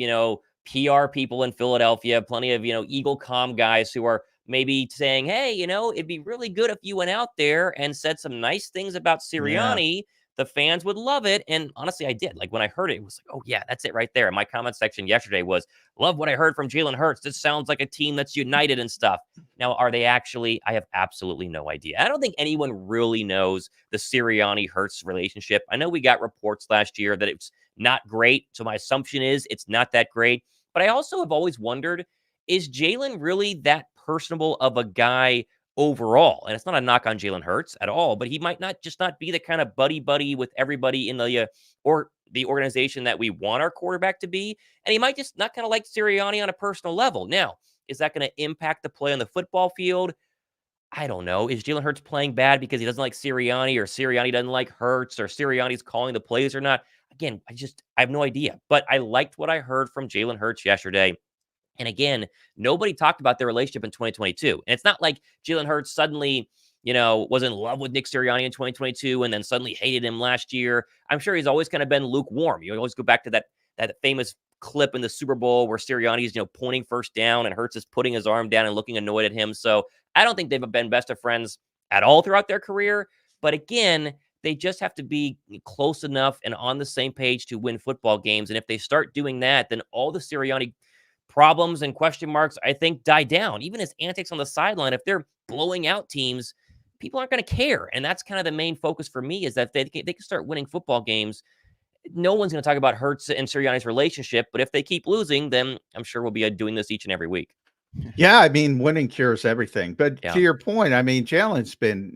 PR people in Philadelphia, plenty of, Eagle comm guys who are maybe saying, hey, it'd be really good if you went out there and said some nice things about Sirianni, the fans would love it. And honestly, I did. Like when I heard it, it was like, oh yeah, that's it right there. And my comment section yesterday was, love what I heard from Jalen Hurts. This sounds like a team that's united and stuff. Now, are they actually? I have absolutely no idea. I don't think anyone really knows the Sirianni-Hurts relationship. I know we got reports last year that it's not great. So my assumption is it's not that great. But I also have always wondered, is Jalen really that personable of a guy overall? And it's not a knock on Jalen Hurts at all, but he might not be the kind of buddy with everybody in the or the organization that we want our quarterback to be. And he might just not kind of like Sirianni on a personal level. Now, is that going to impact the play on the football field? I don't know. Is Jalen Hurts playing bad because he doesn't like Sirianni, or Sirianni doesn't like Hurts, or Sirianni's calling the plays or not? Again, I have no idea. But I liked what I heard from Jalen Hurts yesterday. And again, nobody talked about their relationship in 2022. And it's not like Jalen Hurts suddenly, was in love with Nick Sirianni in 2022 and then suddenly hated him last year. I'm sure he's always kind of been lukewarm. You always go back to that famous clip in the Super Bowl where Sirianni's, pointing first down and Hurts is putting his arm down and looking annoyed at him. So I don't think they've been best of friends at all throughout their career. But again, they just have to be close enough and on the same page to win football games. And if they start doing that, then all the Sirianni problems and question marks, I think, die down. Even his antics on the sideline, if they're blowing out teams, people aren't going to care. And that's kind of the main focus for me, is that they can start winning football games. No one's going to talk about Hurts and Sirianni's relationship, but if they keep losing, then I'm sure we'll be doing this each and every week. Yeah, I mean, winning cures everything. But to your point, I mean, Jalen's been,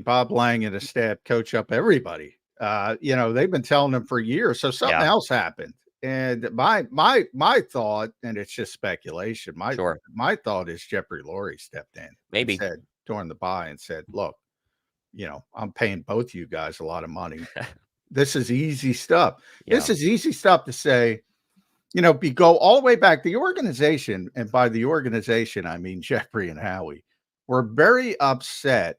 Bob Lang and his staff coach up everybody. They've been telling them for years. So something else happened. And my thought, and it's just speculation, my thought is Jeffrey Lurie stepped in. Maybe. Said during the bye and said, look, I'm paying both you guys a lot of money. This is easy stuff. Yeah. This is easy stuff to say, go all the way back. The organization, and by the organization, I mean Jeffrey and Howie, were very upset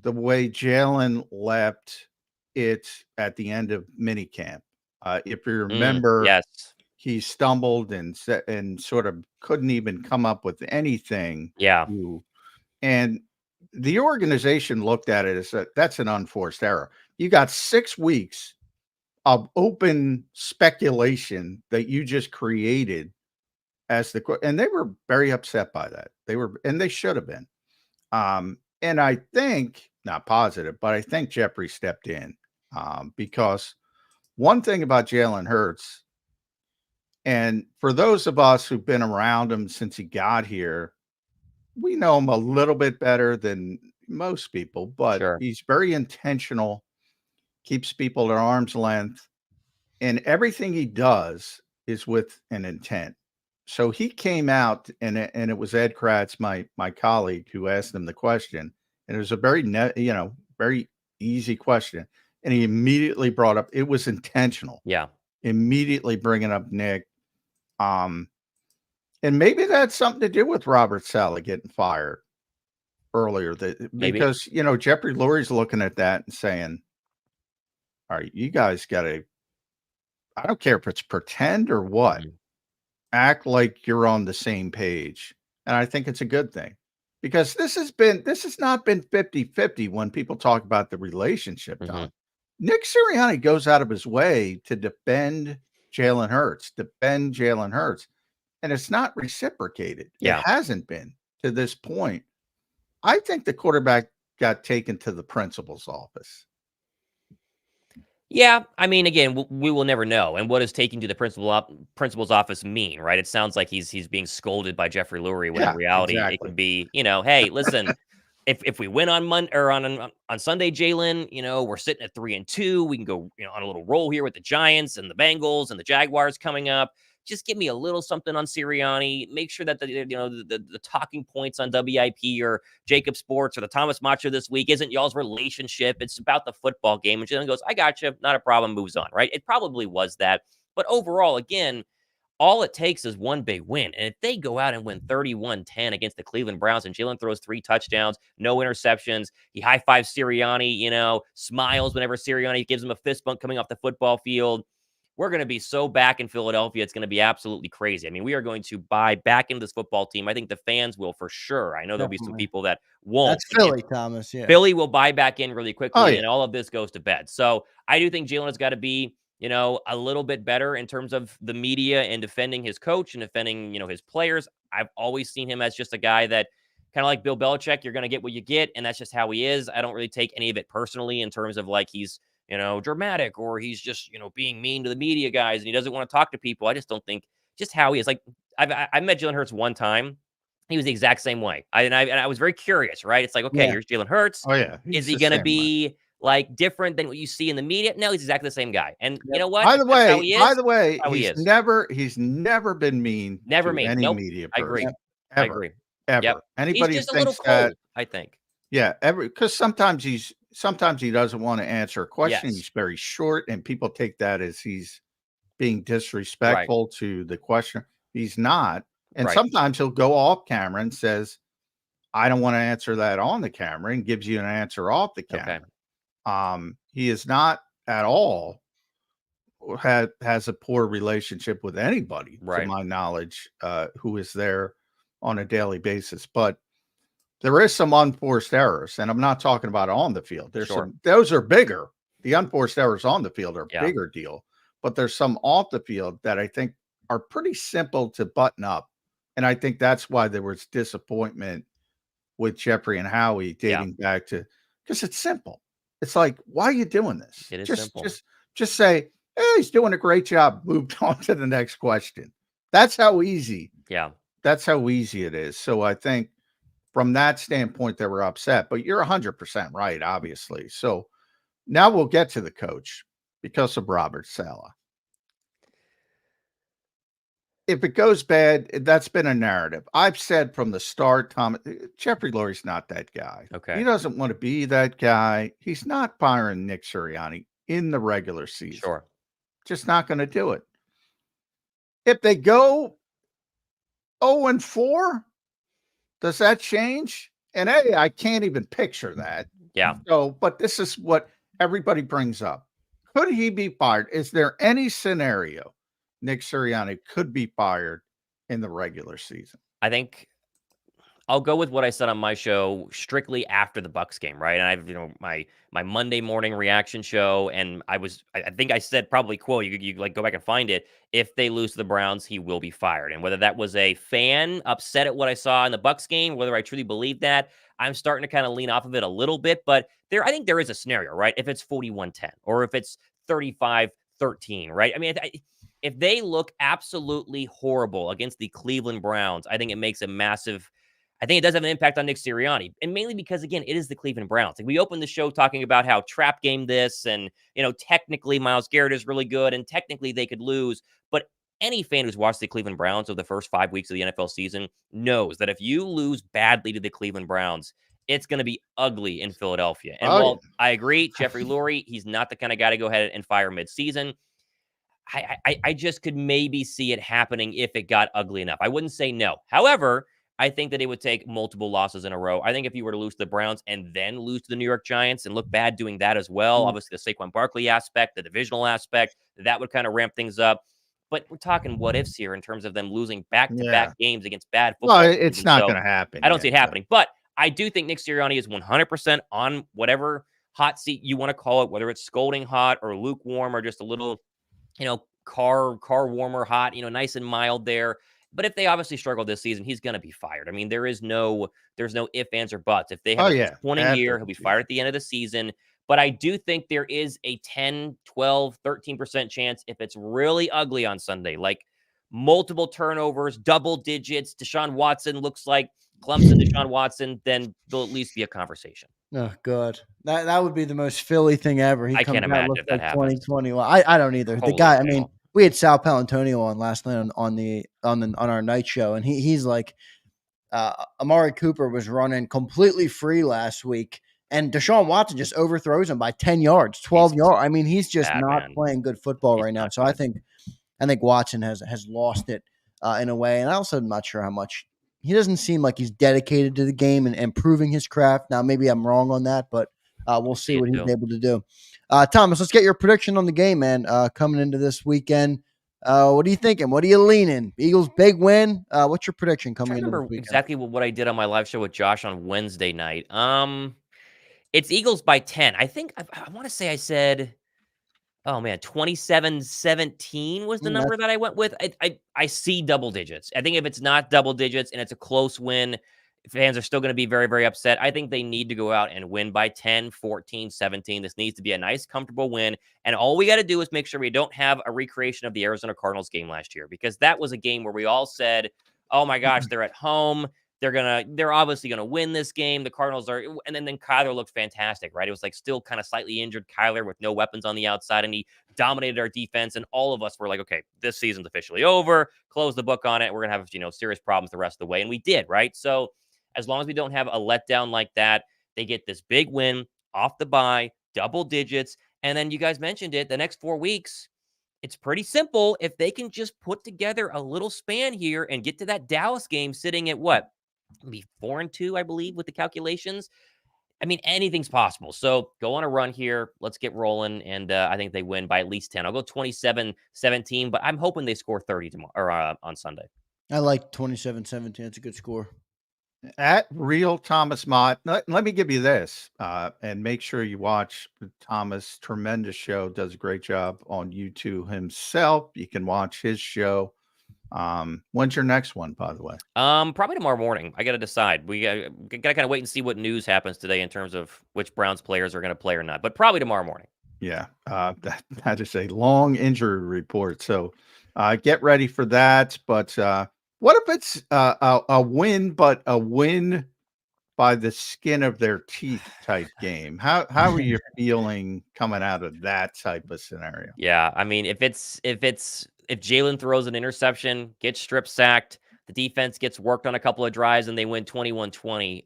the way Jalen left it at the end of minicamp. If you remember, yes, he stumbled and sort of couldn't even come up with anything. Yeah. And the organization looked at it as that's an unforced error. You got 6 weeks of open speculation that you just created and they were very upset by that. They should have been. And I think, not positive, but I think Jeffrey stepped in because one thing about Jalen Hurts, and for those of us who've been around him since he got here, we know him a little bit better than most people, but he's very intentional, keeps people at arm's length, and everything he does is with an intent. So he came out, and it was Ed Kratz, my colleague, who asked him the question, and it was a very very easy question. And he immediately brought up, it was intentional. Yeah. Immediately bringing up Nick. And maybe that's something to do with Robert Saleh getting fired earlier. Because, Jeffrey Lurie's looking at that and saying, all right, you guys got to, I don't care if it's pretend or what, act like you're on the same page. And I think it's a good thing. Because this has not been 50-50 when people talk about the relationship. Nick Sirianni goes out of his way to defend Jalen Hurts, and it's not reciprocated. Yeah. It hasn't been to this point. I think the quarterback got taken to the principal's office. Yeah, I mean, again, we will never know. And what does taking to the principal's office mean, right? It sounds like he's being scolded by Jeffrey Lurie, when in reality it can be, hey, listen, if we win on Monday or on Sunday, Jalen, we're sitting at 3-2. We can go, on a little roll here with the Giants and the Bengals and the Jaguars coming up. Just give me a little something on Sirianni. Make sure that the talking points on WIP or JAKIB Sports or the Thomas Macho this week isn't y'all's relationship. It's about the football game. And Jalen goes, I got you. Not a problem. Moves on, right? It probably was that. But overall, again, all it takes is one big win. And if they go out and win 31-10 against the Cleveland Browns and Jalen throws 3 touchdowns, no interceptions, he high-fives Sirianni, smiles whenever Sirianni gives him a fist bump coming off the football field, we're going to be so back in Philadelphia. It's going to be absolutely crazy. I mean, we are going to buy back into this football team. I think the fans will for sure. I know there'll be some people that won't. That's Philly, Thomas. Yeah. Philly will buy back in really quickly, Oh, yeah. and all of this goes to bed. So I do think Jalen has got to be, a little bit better in terms of the media and defending his coach and defending, his players. I've always seen him as just a guy that kind of like Bill Belichick, you're going to get what you get, and that's just how he is. I don't really take any of it personally in terms of like he's, dramatic or he's just, being mean to the media guys and he doesn't want to talk to people. I just don't think just how he is. Like I met Jalen Hurts one time. He was the exact same way. I was very curious, right? It's like, okay, here's Jalen Hurts. Oh, yeah. Is he going to be like different than what you see in the media? No, he's exactly the same guy. And you know what? By the way, he's he's never been mean. Never to mean. Any Nope. media I person. agree. Ever. I agree. Ever. Yep. Anybody he's just who a little thinks cold, that, I think. yeah, because sometimes he doesn't want to answer a question. Yes. He's very short, and people take that as he's being disrespectful to the questioner. He's not. And sometimes he'll go off camera and says, I don't want to answer that on the camera, and gives you an answer off the camera. Okay. He is not at all has a poor relationship with anybody, to my knowledge, who is there on a daily basis. But there is some unforced errors, and I'm not talking about on the field. There's those are bigger. The unforced errors on the field are a bigger deal, but there's some off the field that I think are pretty simple to button up. And I think that's why there was disappointment with Jeffrey and Howie dating back to, because it's simple. It's like, why are you doing this? It is simple. Just say, hey, he's doing a great job. Moved on to the next question. That's how easy. Yeah. That's how easy it is. So I think from that standpoint, they were upset, but you're 100% right, obviously. So now we'll get to the coach because of Robert Saleh. If it goes bad, that's been a narrative. I've said from the start, Tom, Jeffrey Lurie's not that guy. Okay. He doesn't want to be that guy. He's not firing Nick Sirianni in the regular season. Sure. Just not going to do it. If they go 0-4, does that change? And hey, I can't even picture that. Yeah. So, but this is what everybody brings up. Could he be fired? Is there any scenario Nick Sirianni could be fired in the regular season? I think I'll go with what I said on my show strictly after the Bucs game, right? And I've, my Monday morning reaction show, and I think I said probably, quote, you like go back and find it. If they lose to the Browns, he will be fired. And whether that was a fan upset at what I saw in the Bucs game, whether I truly believe that, I'm starting to kind of lean off of it a little bit. But I think there is a scenario, right? If it's 41-10 or if it's 35-13, right? I mean, if they look absolutely horrible against the Cleveland Browns, I think it makes a massive, I think it does have an impact on Nick Sirianni. And mainly because, again, it is the Cleveland Browns. Like we opened the show talking about how trap game this and, technically Myles Garrett is really good and technically they could lose. But any fan who's watched the Cleveland Browns over the first 5 weeks of the NFL season knows that if you lose badly to the Cleveland Browns, it's going to be ugly in Philadelphia. And while I agree, Jeffrey Lurie, he's not the kind of guy to go ahead and fire midseason. I just could maybe see it happening if it got ugly enough. I wouldn't say no. However, I think that it would take multiple losses in a row. I think if you were to lose to the Browns and then lose to the New York Giants and look bad doing that as well, obviously the Saquon Barkley aspect, the divisional aspect, that would kind of ramp things up. But we're talking what ifs here in terms of them losing back-to-back games against bad football. Well, it's not going to happen. I don't see it happening. But I do think Nick Sirianni is 100% on whatever hot seat you want to call it, whether it's scalding hot or lukewarm or just a little, car warmer hot, nice and mild there. But if they obviously struggle this season, he's going to be fired. I mean, there's no ifs, ands, or buts. If they have a 20 year, he'll be fired at the end of the season. But I do think there is a 10, 12, 13% chance if it's really ugly on Sunday, like multiple turnovers, double digits, Deshaun Watson looks like Clemson, Deshaun Watson, then there'll at least be a conversation. Oh, God. That would be the most Philly thing ever. I can't imagine if that happens. 2021. I don't either. Holy the guy, hell. I mean, we had Sal Palantonio on last night on our night show, and he's like, Amari Cooper was running completely free last week, and Deshaun Watson just overthrows him by 10 yards, 12 yards. I mean, he's just not playing good football right now. So I think Watson has lost it in a way, and I also am not sure how much. He doesn't seem like he's dedicated to the game and improving his craft. Now, maybe I'm wrong on that, but We'll see what he's too. able to do. Thomas, let's get your prediction on the game, man. Coming into this weekend, what are you thinking? What are you leaning? Eagles big win. What's your prediction coming I into this remember weekend? exactly what I did on my live show with Josh on Wednesday night. It's Eagles by 10. I think I want to say I said, oh man, 27-17 was the number that I went with. I see double digits. I think if it's not double digits and it's a close win, fans are still going to be very, very upset. I think they need to go out and win by 10, 14, 17. This needs to be a nice, comfortable win. And all we got to do is make sure we don't have a recreation of the Arizona Cardinals game last year, because that was a game where we all said, oh my gosh, they're at home. They're obviously gonna win this game. The Cardinals are, and then Kyler looked fantastic, right? It was like still kind of slightly injured Kyler with no weapons on the outside, and he dominated our defense. And all of us were like, okay, this season's officially over. Close the book on it. We're gonna have serious problems the rest of the way, and we did, right? So as long as we don't have a letdown like that, they get this big win off the bye, double digits, and then you guys mentioned it. The next 4 weeks, it's pretty simple. If they can just put together a little span here and get to that Dallas game sitting at what? Be 4-2, I believe, with the calculations. I mean, anything's possible. So go on a run here. Let's get rolling. And I think they win by at least 10. I'll go 27-17, but I'm hoping they score 30 tomorrow or on Sunday. I like 27-17. That's a good score. At Real Thomas Mott, let me give you this, and make sure you watch Thomas. Tremendous show. Does a great job on YouTube himself. You can watch his show. When's your next one, by the way? Probably tomorrow morning. I got to decide. We got to kind of wait and see what news happens today in terms of which Browns players are going to play or not, but probably tomorrow morning. Yeah. That is a long injury report. So, get ready for that. But, what if it's a win, but a win by the skin of their teeth type game? How are you feeling coming out of that type of scenario? Yeah, I mean, if Jalen throws an interception, gets strip sacked, the defense gets worked on a couple of drives, and they win 21-20,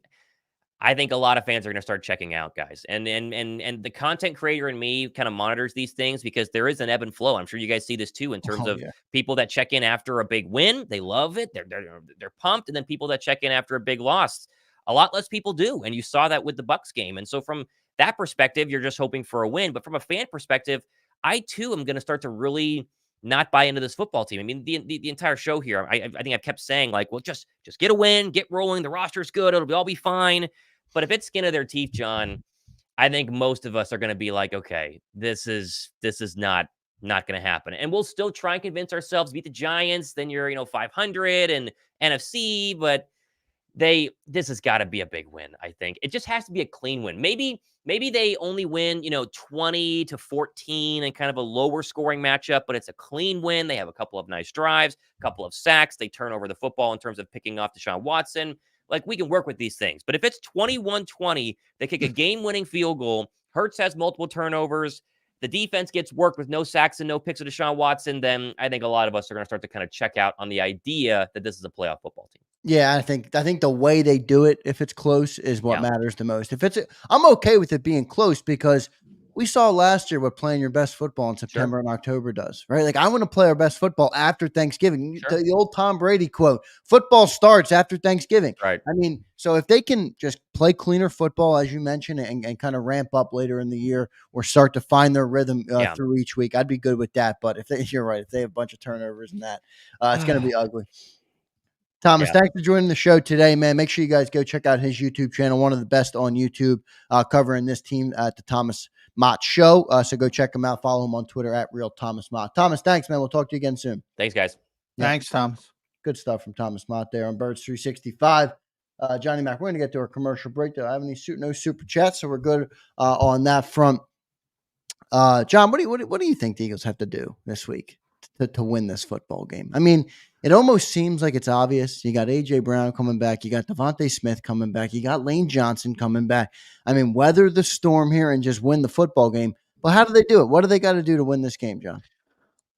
I think a lot of fans are going to start checking out, guys. And the content creator in me kind of monitors these things, because there is an ebb and flow. I'm sure you guys see this too in terms of people that check in after a big win. They love it. They're pumped. And then people that check in after a big loss, a lot less people do. And you saw that with the Bucs game. And so from that perspective, you're just hoping for a win. But from a fan perspective, I too am going to start to really not buy into this football team. I mean, the entire show here, I think I've kept saying, like, well, just get a win, get rolling. The roster's good. It'll all be fine. But if it's skin of their teeth, John, I think most of us are going to be like, okay, this is not going to happen. And we'll still try and convince ourselves, beat the Giants, then you're 500 and NFC, but this has got to be a big win. I think it just has to be a clean win. Maybe they only win 20-14 and kind of a lower scoring matchup, but it's a clean win. They have a couple of nice drives, a couple of sacks. They turn over the football in terms of picking off Deshaun Watson. Like, we can work with these things. But if it's 21-20, they kick a game-winning field goal, Hurts has multiple turnovers, the defense gets worked with no sacks and no picks of Deshaun Watson, then I think a lot of us are going to start to kind of check out on the idea that this is a playoff football team. Yeah, I think the way they do it, if it's close, is what matters the most. I'm okay with it being close, because we saw last year what playing your best football in September and October does, right? Like, I want to play our best football after Thanksgiving. The old Tom Brady quote, football starts after Thanksgiving. Right. I mean, so if they can just play cleaner football, as you mentioned, and kind of ramp up later in the year, or start to find their rhythm through each week, I'd be good with that. But you're right, if they have a bunch of turnovers and that, it's going to be ugly. Thomas, thanks for joining the show today, man. Make sure you guys go check out his YouTube channel, one of the best on YouTube, covering this team at the Thomas Mott Show. So go check him out. Follow him on Twitter at Real Thomas Mott. Thomas, thanks, man. We'll talk to you again soon. Thanks, guys. Thanks, Thomas. Good stuff from Thomas Mott there on Birds 365. Johnny Mac, we're going to get to our commercial break. Do I have any no super chats? So we're good on that front. John, what do you think the Eagles have to do this week to win this football game? I mean, it almost seems like it's obvious. You got A.J. Brown coming back. You got Devontae Smith coming back. You got Lane Johnson coming back. I mean, weather the storm here and just win the football game. But how do they do it? What do they got to do to win this game, John?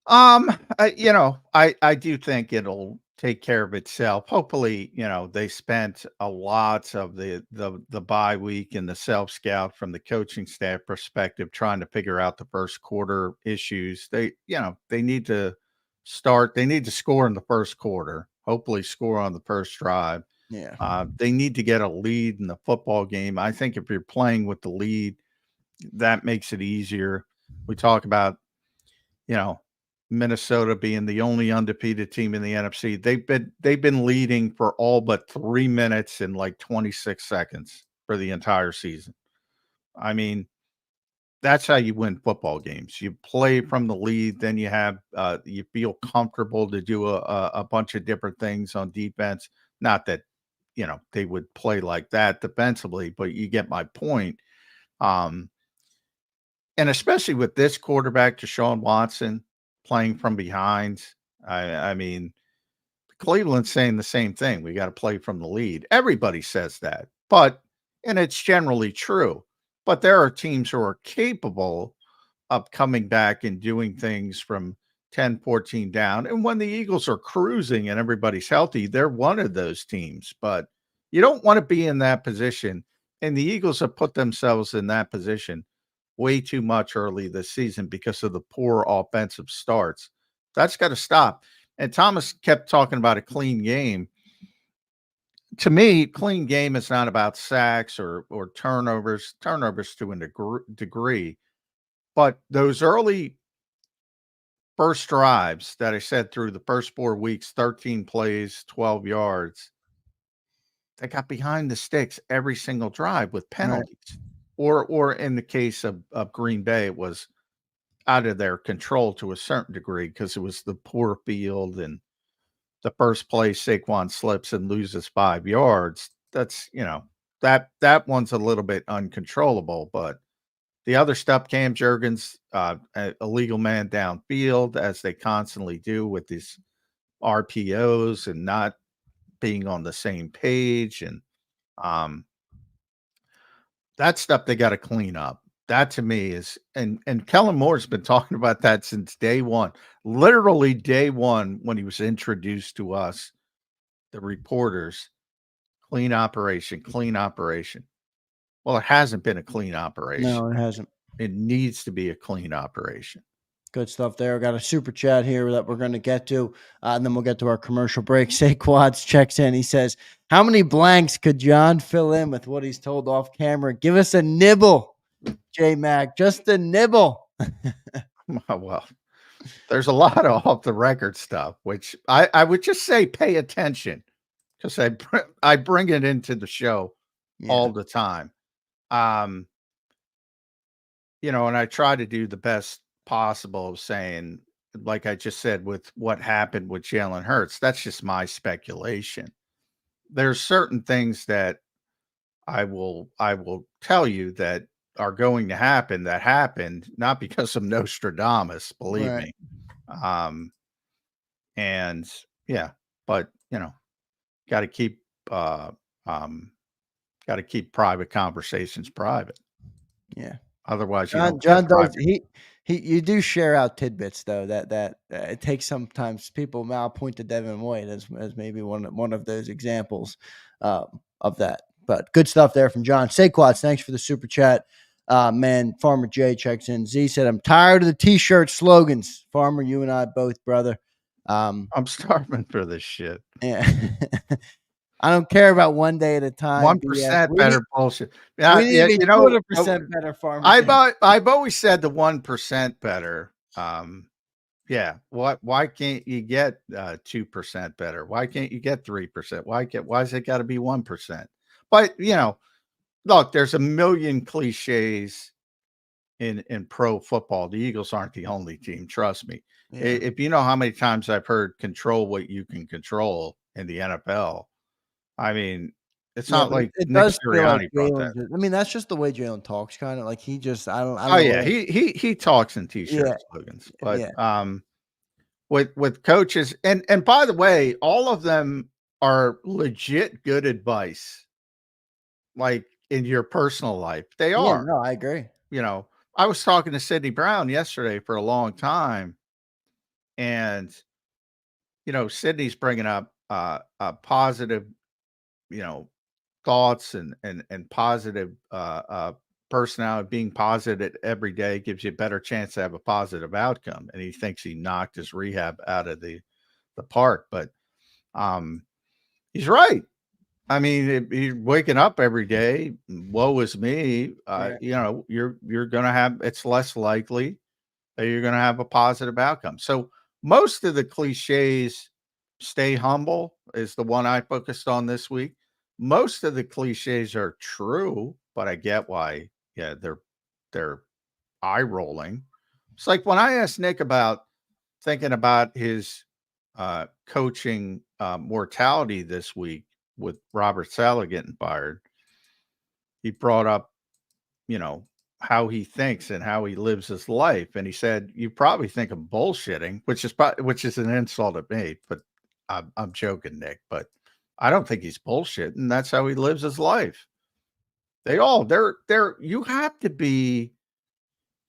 I do think it'll take care of itself. Hopefully, they spent a lot of the bye week and the self-scout from the coaching staff perspective, trying to figure out the first quarter issues. They need to start. They need to score in the first quarter, hopefully score on the first drive. Yeah. They need to get a lead in the football game. I think if you're playing with the lead, that makes it easier. We talk about, Minnesota being the only undefeated team in the NFC. They've been leading for all but 3 minutes and like 26 seconds for the entire season. I mean, that's how you win football games. You play from the lead, then you feel comfortable to do a bunch of different things on defense. Not that they would play like that defensively, but you get my point. And especially with this quarterback, Deshaun Watson, playing from behind. I mean, Cleveland's saying the same thing. We got to play from the lead. Everybody says that, and it's generally true. But there are teams who are capable of coming back and doing things from 10, 14 down. And when the Eagles are cruising and everybody's healthy, they're one of those teams. But you don't want to be in that position. And the Eagles have put themselves in that position way too much early this season because of the poor offensive starts. That's got to stop. And Thomas kept talking about a clean game. To me, clean game is not about sacks or turnovers to a degree, but those early first drives that I said through the first 4 weeks, 13 plays, 12 yards, they got behind the sticks every single drive with penalties. Right. Or in the case of Green Bay, it was out of their control to a certain degree because it was the poor field and the first play Saquon slips and loses 5 yards. That's, that one's a little bit uncontrollable, but the other stuff, Cam Jurgens, a legal man downfield, as they constantly do with these RPOs and not being on the same page. And that stuff they got to clean up. That to me is, and Kellen Moore's been talking about that since day one, literally day one, when he was introduced to us, the reporters. Clean operation. Well, it hasn't been a clean operation. No, it hasn't. It needs to be a clean operation. Good stuff there. Got a super chat here that we're going to get to, and then we'll get to our commercial break. Saquads checks in. He says, how many blanks could John fill in with what he's told off camera? Give us a nibble, J-Mac, just a nibble. Well, there's a lot of off-the-record stuff, which I would just say pay attention because I bring it into the show all the time. And I try to do the best possible of saying, like I just said, with what happened with Jalen Hurts, that's just my speculation. There's certain things that I will tell you that are going to happen that happened, not because of Nostradamus, believe me. And yeah, but got to keep private conversations private. Yeah. Otherwise, John does you do share out tidbits though that it takes sometimes people now point to Devin White as maybe one of those examples of that. But good stuff there from John. Saquads, thanks for the super chat. Man, Farmer Jay checks in. Z said, I'm tired of the t-shirt slogans. Farmer, you and I both, brother. I'm starving for this shit. Yeah. I don't care about one day at a time. 1% better bullshit. Yeah, we need to be 200% better, Farmer. I've always said the 1% better. Yeah. Why can't you get 2% better? Why can't you get 3%? Why's it got to be 1%? But look, there's a million cliches in pro football. The Eagles aren't the only team. Trust me. Yeah. If you know how many times I've heard control what you can control in the NFL. I mean, it's not like Nick Sirianni brought that. I mean, that's just the way Jalen talks, kind of like he just. I don't. Oh yeah, he talks in t-shirt slogans, but with coaches and by the way, all of them are legit good advice. Like in your personal life, they are. No, I agree. I was talking to Sidney Brown yesterday for a long time, and Sidney's bringing up a positive. Thoughts and positive personality, being positive every day gives you a better chance to have a positive outcome. And he thinks he knocked his rehab out of the park, but he's right. I mean, you're waking up every day. Woe is me. Right. You know, you're going to have. It's less likely that you're going to have a positive outcome. So most of the cliches, stay humble, is the one I focused on this week. Most of the cliches are true, but I get why. Yeah, they're eye rolling. It's like when I asked Nick about thinking about his coaching mortality this week with Robert Saleh getting fired. He brought up, you know, how he thinks and how he lives his life, and he said, "You probably think I'm bullshitting," which is an insult at me. But I'm joking, Nick. But I don't think he's bullshitting. That's how he lives his life. They're. You have to be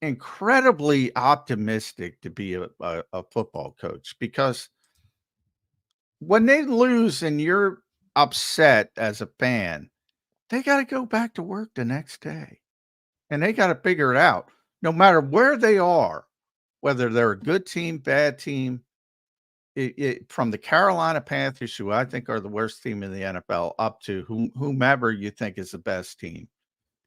incredibly optimistic to be a football coach, because when they lose and you're upset as a fan, they got to go back to work the next day and they got to figure it out no matter where they are, whether they're a good team, bad team. From the Carolina Panthers, who I think are the worst team in the NFL, up to whomever you think is the best team.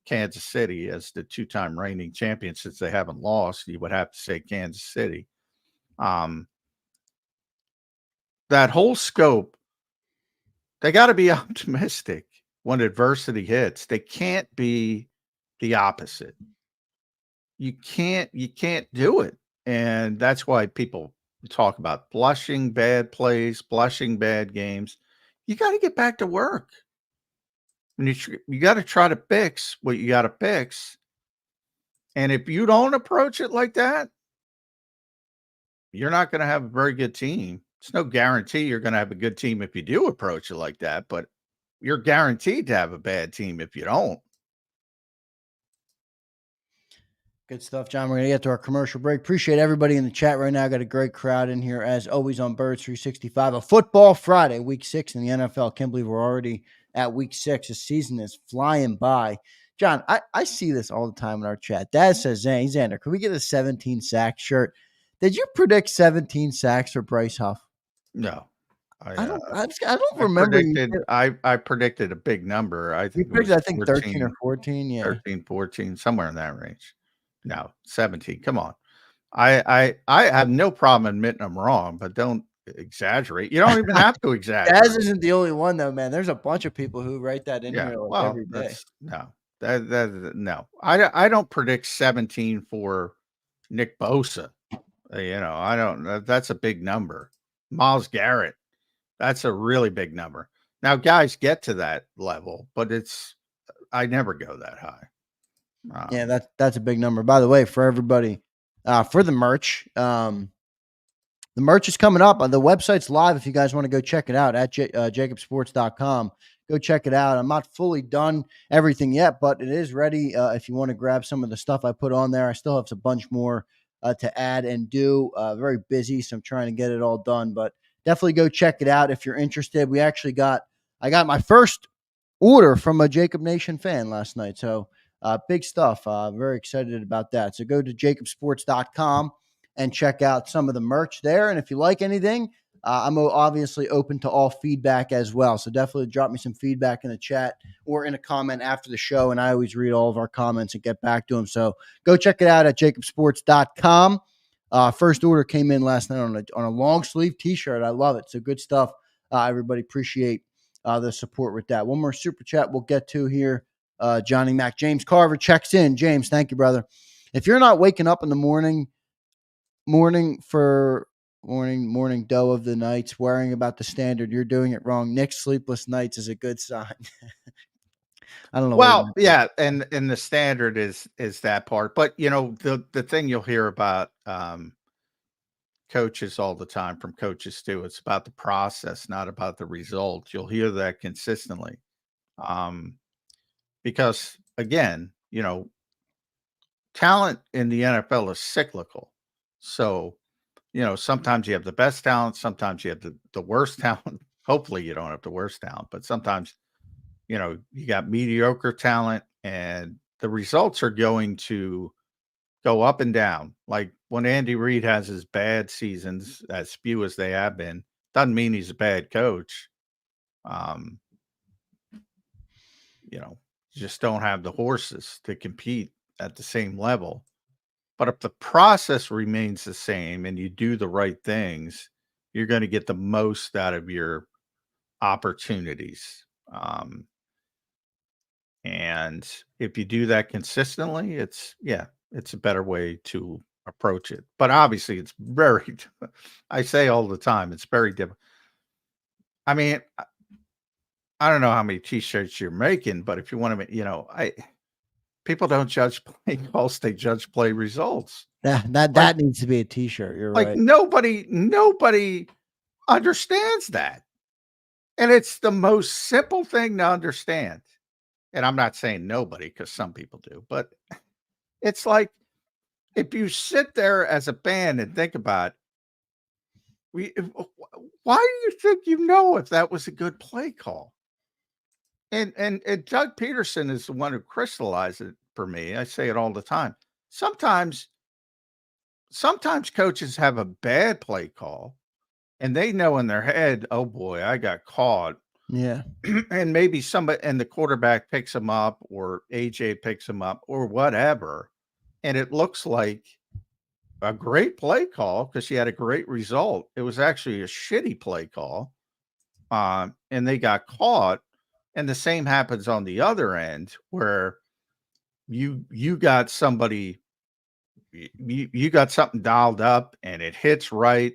Kansas City, as the two-time reigning champion, since they haven't lost, you would have to say Kansas City. That whole scope, they got to be optimistic when adversity hits. They can't be the opposite. You can't do it. And that's why people talk about blushing bad plays, blushing bad games. You got to get back to work. And you got to try to fix what you got to fix. And if you don't approach it like that, you're not going to have a very good team. It's no guarantee you're going to have a good team if you do approach it like that, but you're guaranteed to have a bad team if you don't. Good stuff, John. We're going to get to our commercial break. Appreciate everybody in the chat right now. Got a great crowd in here, as always, on Birds 365. A football Friday, week 6 in the NFL. Can't believe we're already at week 6. The season is flying by. John, I see this all the time in our chat. Dad says, Zander, can we get a 17 sack shirt? Did you predict 17 sacks for Bryce Huff? No. I don't remember. I predicted a big number. I think 13 or 14. Yeah. 13, 14, somewhere in that range. No, 17. Come on. I have no problem admitting I'm wrong, but don't exaggerate. You don't even have to exaggerate. Daz isn't the only one, though, man. There's a bunch of people who write that in here every day. No. I don't predict 17 for Nick Bosa. I don't. That's a big number. Myles Garrett. That's a really big number. Now, guys get to that level, but I never go that high. Yeah, that's a big number. By the way, for everybody, for the merch, the merch is coming up. The website's live if you guys want to go check it out at JAKIBsports.com. Go check it out. I'm not fully done everything yet, but it is ready if you want to grab some of the stuff I put on there. I still have a bunch more to add and do. Very busy, so I'm trying to get it all done, but definitely go check it out if you're interested. I got my first order from a JAKIB Nation fan last night, so big stuff. Very excited about that. So go to JAKIBsports.com and check out some of the merch there. And if you like anything, I'm obviously open to all feedback as well. So definitely drop me some feedback in the chat or in a comment after the show. And I always read all of our comments and get back to them. So go check it out at JAKIBsports.com. First order came in last night on a long sleeve t-shirt. I love it. So good stuff. Everybody appreciate the support with that. One more super chat we'll get to here. Johnny Mac. James Carver checks in. James, thank you, brother. If you're not waking up in the morning dough of the nights, worrying about the standard, you're doing it wrong. Nick's sleepless nights is a good sign. I don't know. Well, yeah, and the standard is that part. But the thing you'll hear about coaches all the time from coaches too, it's about the process, not about the result. You'll hear that consistently. Because again, talent in the NFL is cyclical. So, sometimes you have the best talent, sometimes you have the worst talent. Hopefully you don't have the worst talent, but sometimes, you got mediocre talent and the results are going to go up and down. Like when Andy Reid has his bad seasons, as few as they have been, doesn't mean he's a bad coach. you just don't have the horses to compete at the same level. But if the process remains the same and you do the right things, you're going to get the most out of your opportunities. And if you do that consistently, it's a better way to approach it. But obviously, it's very, I say all the time, it's very different. I mean, I don't know how many t-shirts you're making, but if you want to, people don't judge play calls, they judge play results. That needs to be a t-shirt. You're Like right. nobody understands that. And it's the most simple thing to understand. And I'm not saying nobody, because some people do, but it's like, if you sit there as a fan and think about, why do you think if that was a good play call? And Doug Peterson is the one who crystallized it for me. I say it all the time. Sometimes coaches have a bad play call, and they know in their head, oh boy, I got caught. Yeah. And maybe somebody and the quarterback picks him up, or AJ picks him up, or whatever. And it looks like a great play call because she had a great result. It was actually a shitty play call. And they got caught. And the same happens on the other end, where you got somebody, you got something dialed up and it hits right,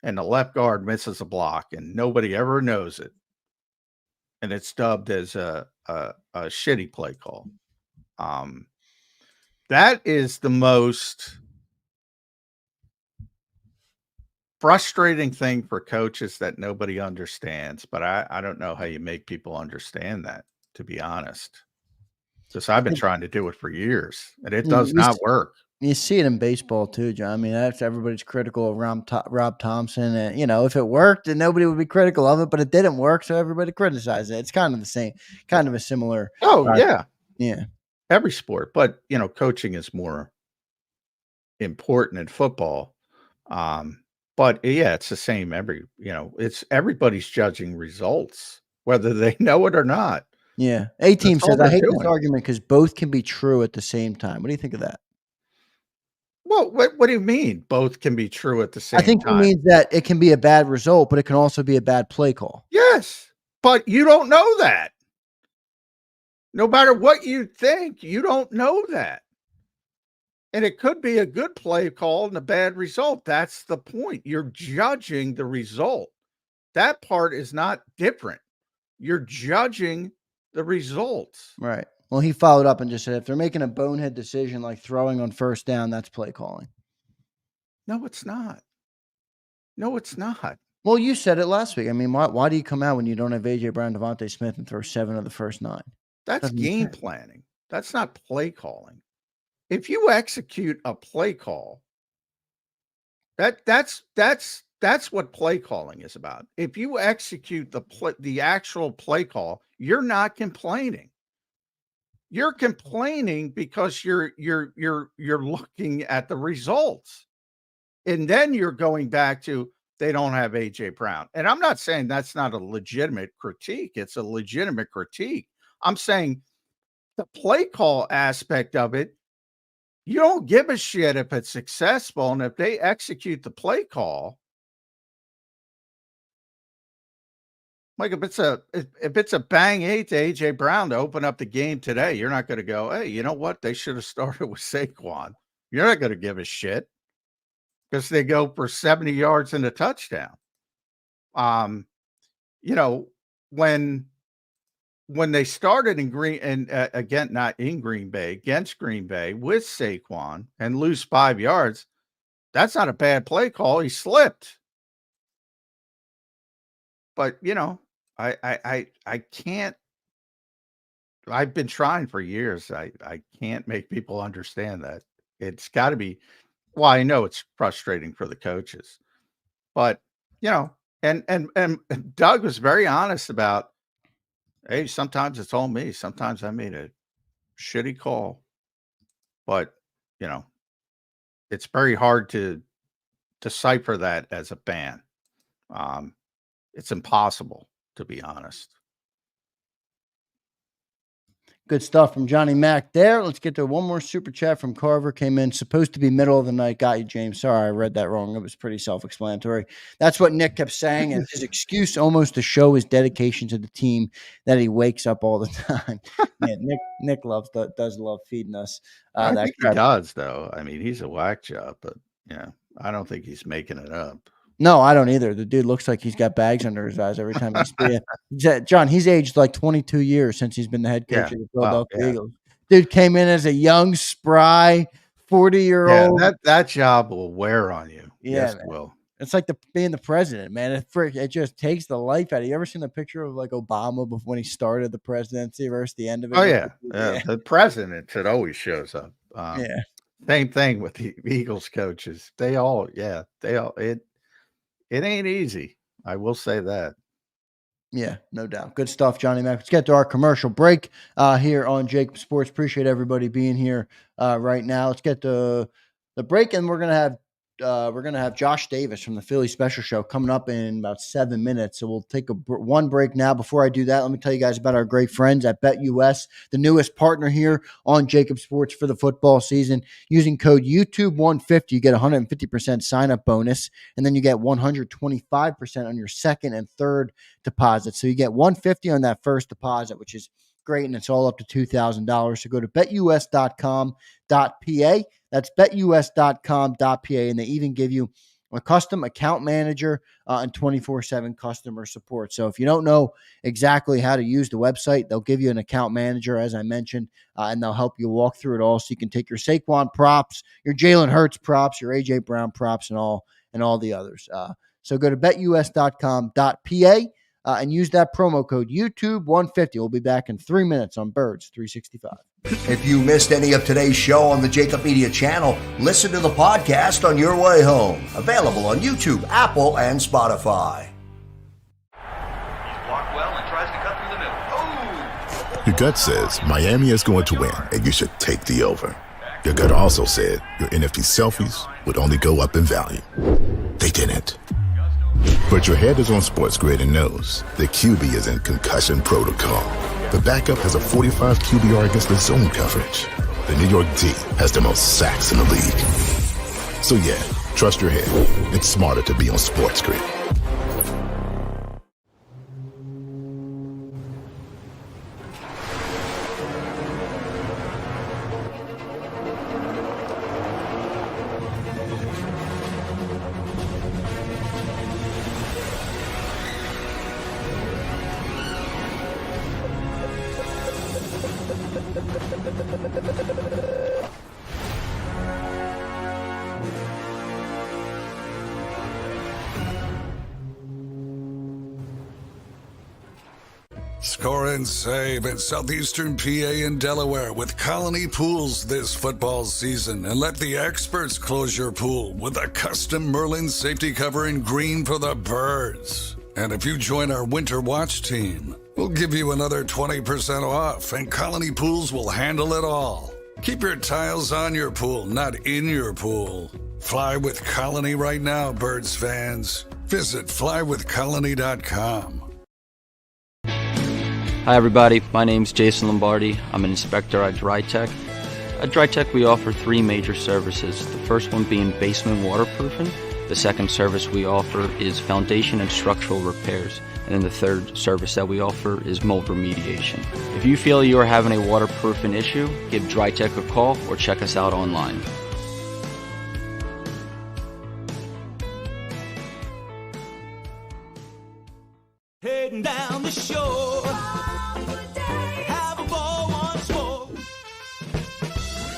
and the left guard misses a block and nobody ever knows it. And it's dubbed as a shitty play call. That is the most frustrating thing for coaches that nobody understands. But I don't know how you make people understand that, to be honest. Because I've been trying to do it for years, and it does not work. You see it in baseball too, John. I mean, everybody's critical of Rob Thompson, and if it worked, then nobody would be critical of it. But it didn't work, so everybody criticized it. It's kind of the same, kind of a similar. Oh yeah, yeah. Every sport, but coaching is more important in football. But yeah, it's the same. It's everybody's judging results, whether they know it or not. Yeah. A-Team says, I hate this argument because both can be true at the same time. What do you think of that? Well, what do you mean both can be true at the same time? I think he means that it can be a bad result, but it can also be a bad play call. Yes, but you don't know that. No matter what you think, you don't know that. And it could be a good play call and a bad result. That's the point. You're judging the result. That part is not different. You're judging the results. Right. Well, he followed up and just said, if they're making a bonehead decision like throwing on first down, that's play calling. No, it's not. No, it's not. Well, you said it last week. I mean, why do you come out when you don't have A.J. Brown, Devontae Smith, and throw 7 of the first 9? That's game planning. That's not play calling. If you execute a play call, that's what play calling is about. If you execute the actual play call, you're not complaining. You're complaining because you're looking at the results. And then you're going back to, they don't have AJ Brown. And I'm not saying that's not a legitimate critique. It's a legitimate critique. I'm saying the play call aspect of it, you don't give a shit if it's successful. And if they execute the play call, like if it's a bang 8 to AJ Brown to open up the game today, you're not going to go, hey, you know what? They should have started with Saquon. You're not going to give a shit because they go for 70 yards and a touchdown. When they started in not in Green Bay, against Green Bay with Saquon and lose 5 yards, that's not a bad play call. He slipped. But, I can't. I've been trying for years. I can't make people understand that. It's got to be. Well, I know it's frustrating for the coaches, but and Doug was very honest about, hey, sometimes it's all me. Sometimes I made a shitty call, but it's very hard to decipher that as a fan. It's impossible, to be honest. Good stuff from Johnny Mac there. Let's get to one more super chat from Carver. Came in, supposed to be middle of the night. Got you, James. Sorry, I read that wrong. It was pretty self-explanatory. That's what Nick kept saying. And his excuse almost to show his dedication to the team that he wakes up all the time. Yeah, Nick does love feeding us. I think he does, though. I mean, he's a whack job, but yeah, I don't think he's making it up. No, I don't either. The dude looks like he's got bags under his eyes every time he's speaking. John, he's aged like 22 years since he's been the head coach of the Philadelphia Eagles. Dude came in as a young, spry, 40-year-old. Yeah, that job will wear on you. Yeah, yes, man. it will. It's like being the president, man. It just takes the life out of you. Ever seen the picture of like Obama before when he started the presidency versus the end of it? Oh, yeah. The president, it always shows up. Same thing with the Eagles coaches. It ain't easy. I will say that. Yeah, no doubt. Good stuff, Johnny Mac. Let's get to our commercial break here on JAKIB Sports. Appreciate everybody being here right now. Let's get to the break, and we're gonna have Josh Davis from the Philly Special Show coming up in about 7 minutes. So we'll take one break now. Before I do that, let me tell you guys about our great friends at BetUS, the newest partner here on JAKIB Sports for the football season. Using code YouTube150, you get 150% sign-up bonus, and then you get 125% on your second and third deposit. So you get 150 on that first deposit, which is great, and it's all up to $2,000. So go to betus.com.pa. That's betus.com.pa, and they even give you a custom account manager and 24/7 customer support. So if you don't know exactly how to use the website, they'll give you an account manager, as I mentioned, and they'll help you walk through it all so you can take your Saquon props, your Jalen Hurts props, your A.J. Brown props, and all the others. So go to betus.com.pa and use that promo code YouTube150. We'll be back in 3 minutes on Birds 365. If you missed any of today's show on the JAKIB Media channel, listen to the podcast on your way home. Available on YouTube, Apple, and Spotify. He's blocked well and tries to cut through the middle. Oh! Your gut says Miami is going to win, and you should take the over. Your gut also said your NFT selfies would only go up in value. They didn't. But your head is on Sports Grid and knows the QB is in concussion protocol. The backup has a 45 QBR against the zone coverage. The New York D has the most sacks in the league. So yeah, trust your head. It's smarter to be on Sports Grid. Score and save at Southeastern PA and Delaware with Colony Pools this football season, and let the experts close your pool with a custom Merlin safety cover in green for the birds. And if you join our Winter Watch team, we'll give you another 20% off, and Colony Pools will handle it all. Keep your tiles on your pool, not in your pool. Fly with Colony right now, Birds fans. Visit flywithcolony.com. Hi everybody, my name's Jason Lombardi. I'm an inspector at DryTech. At DryTech we offer three major services. The first one being basement waterproofing. The second service we offer is foundation and structural repairs. And then the third service that we offer is mold remediation. If you feel you are having a waterproofing issue, give DryTech a call or check us out online. Heading down the shore. Have a ball once more.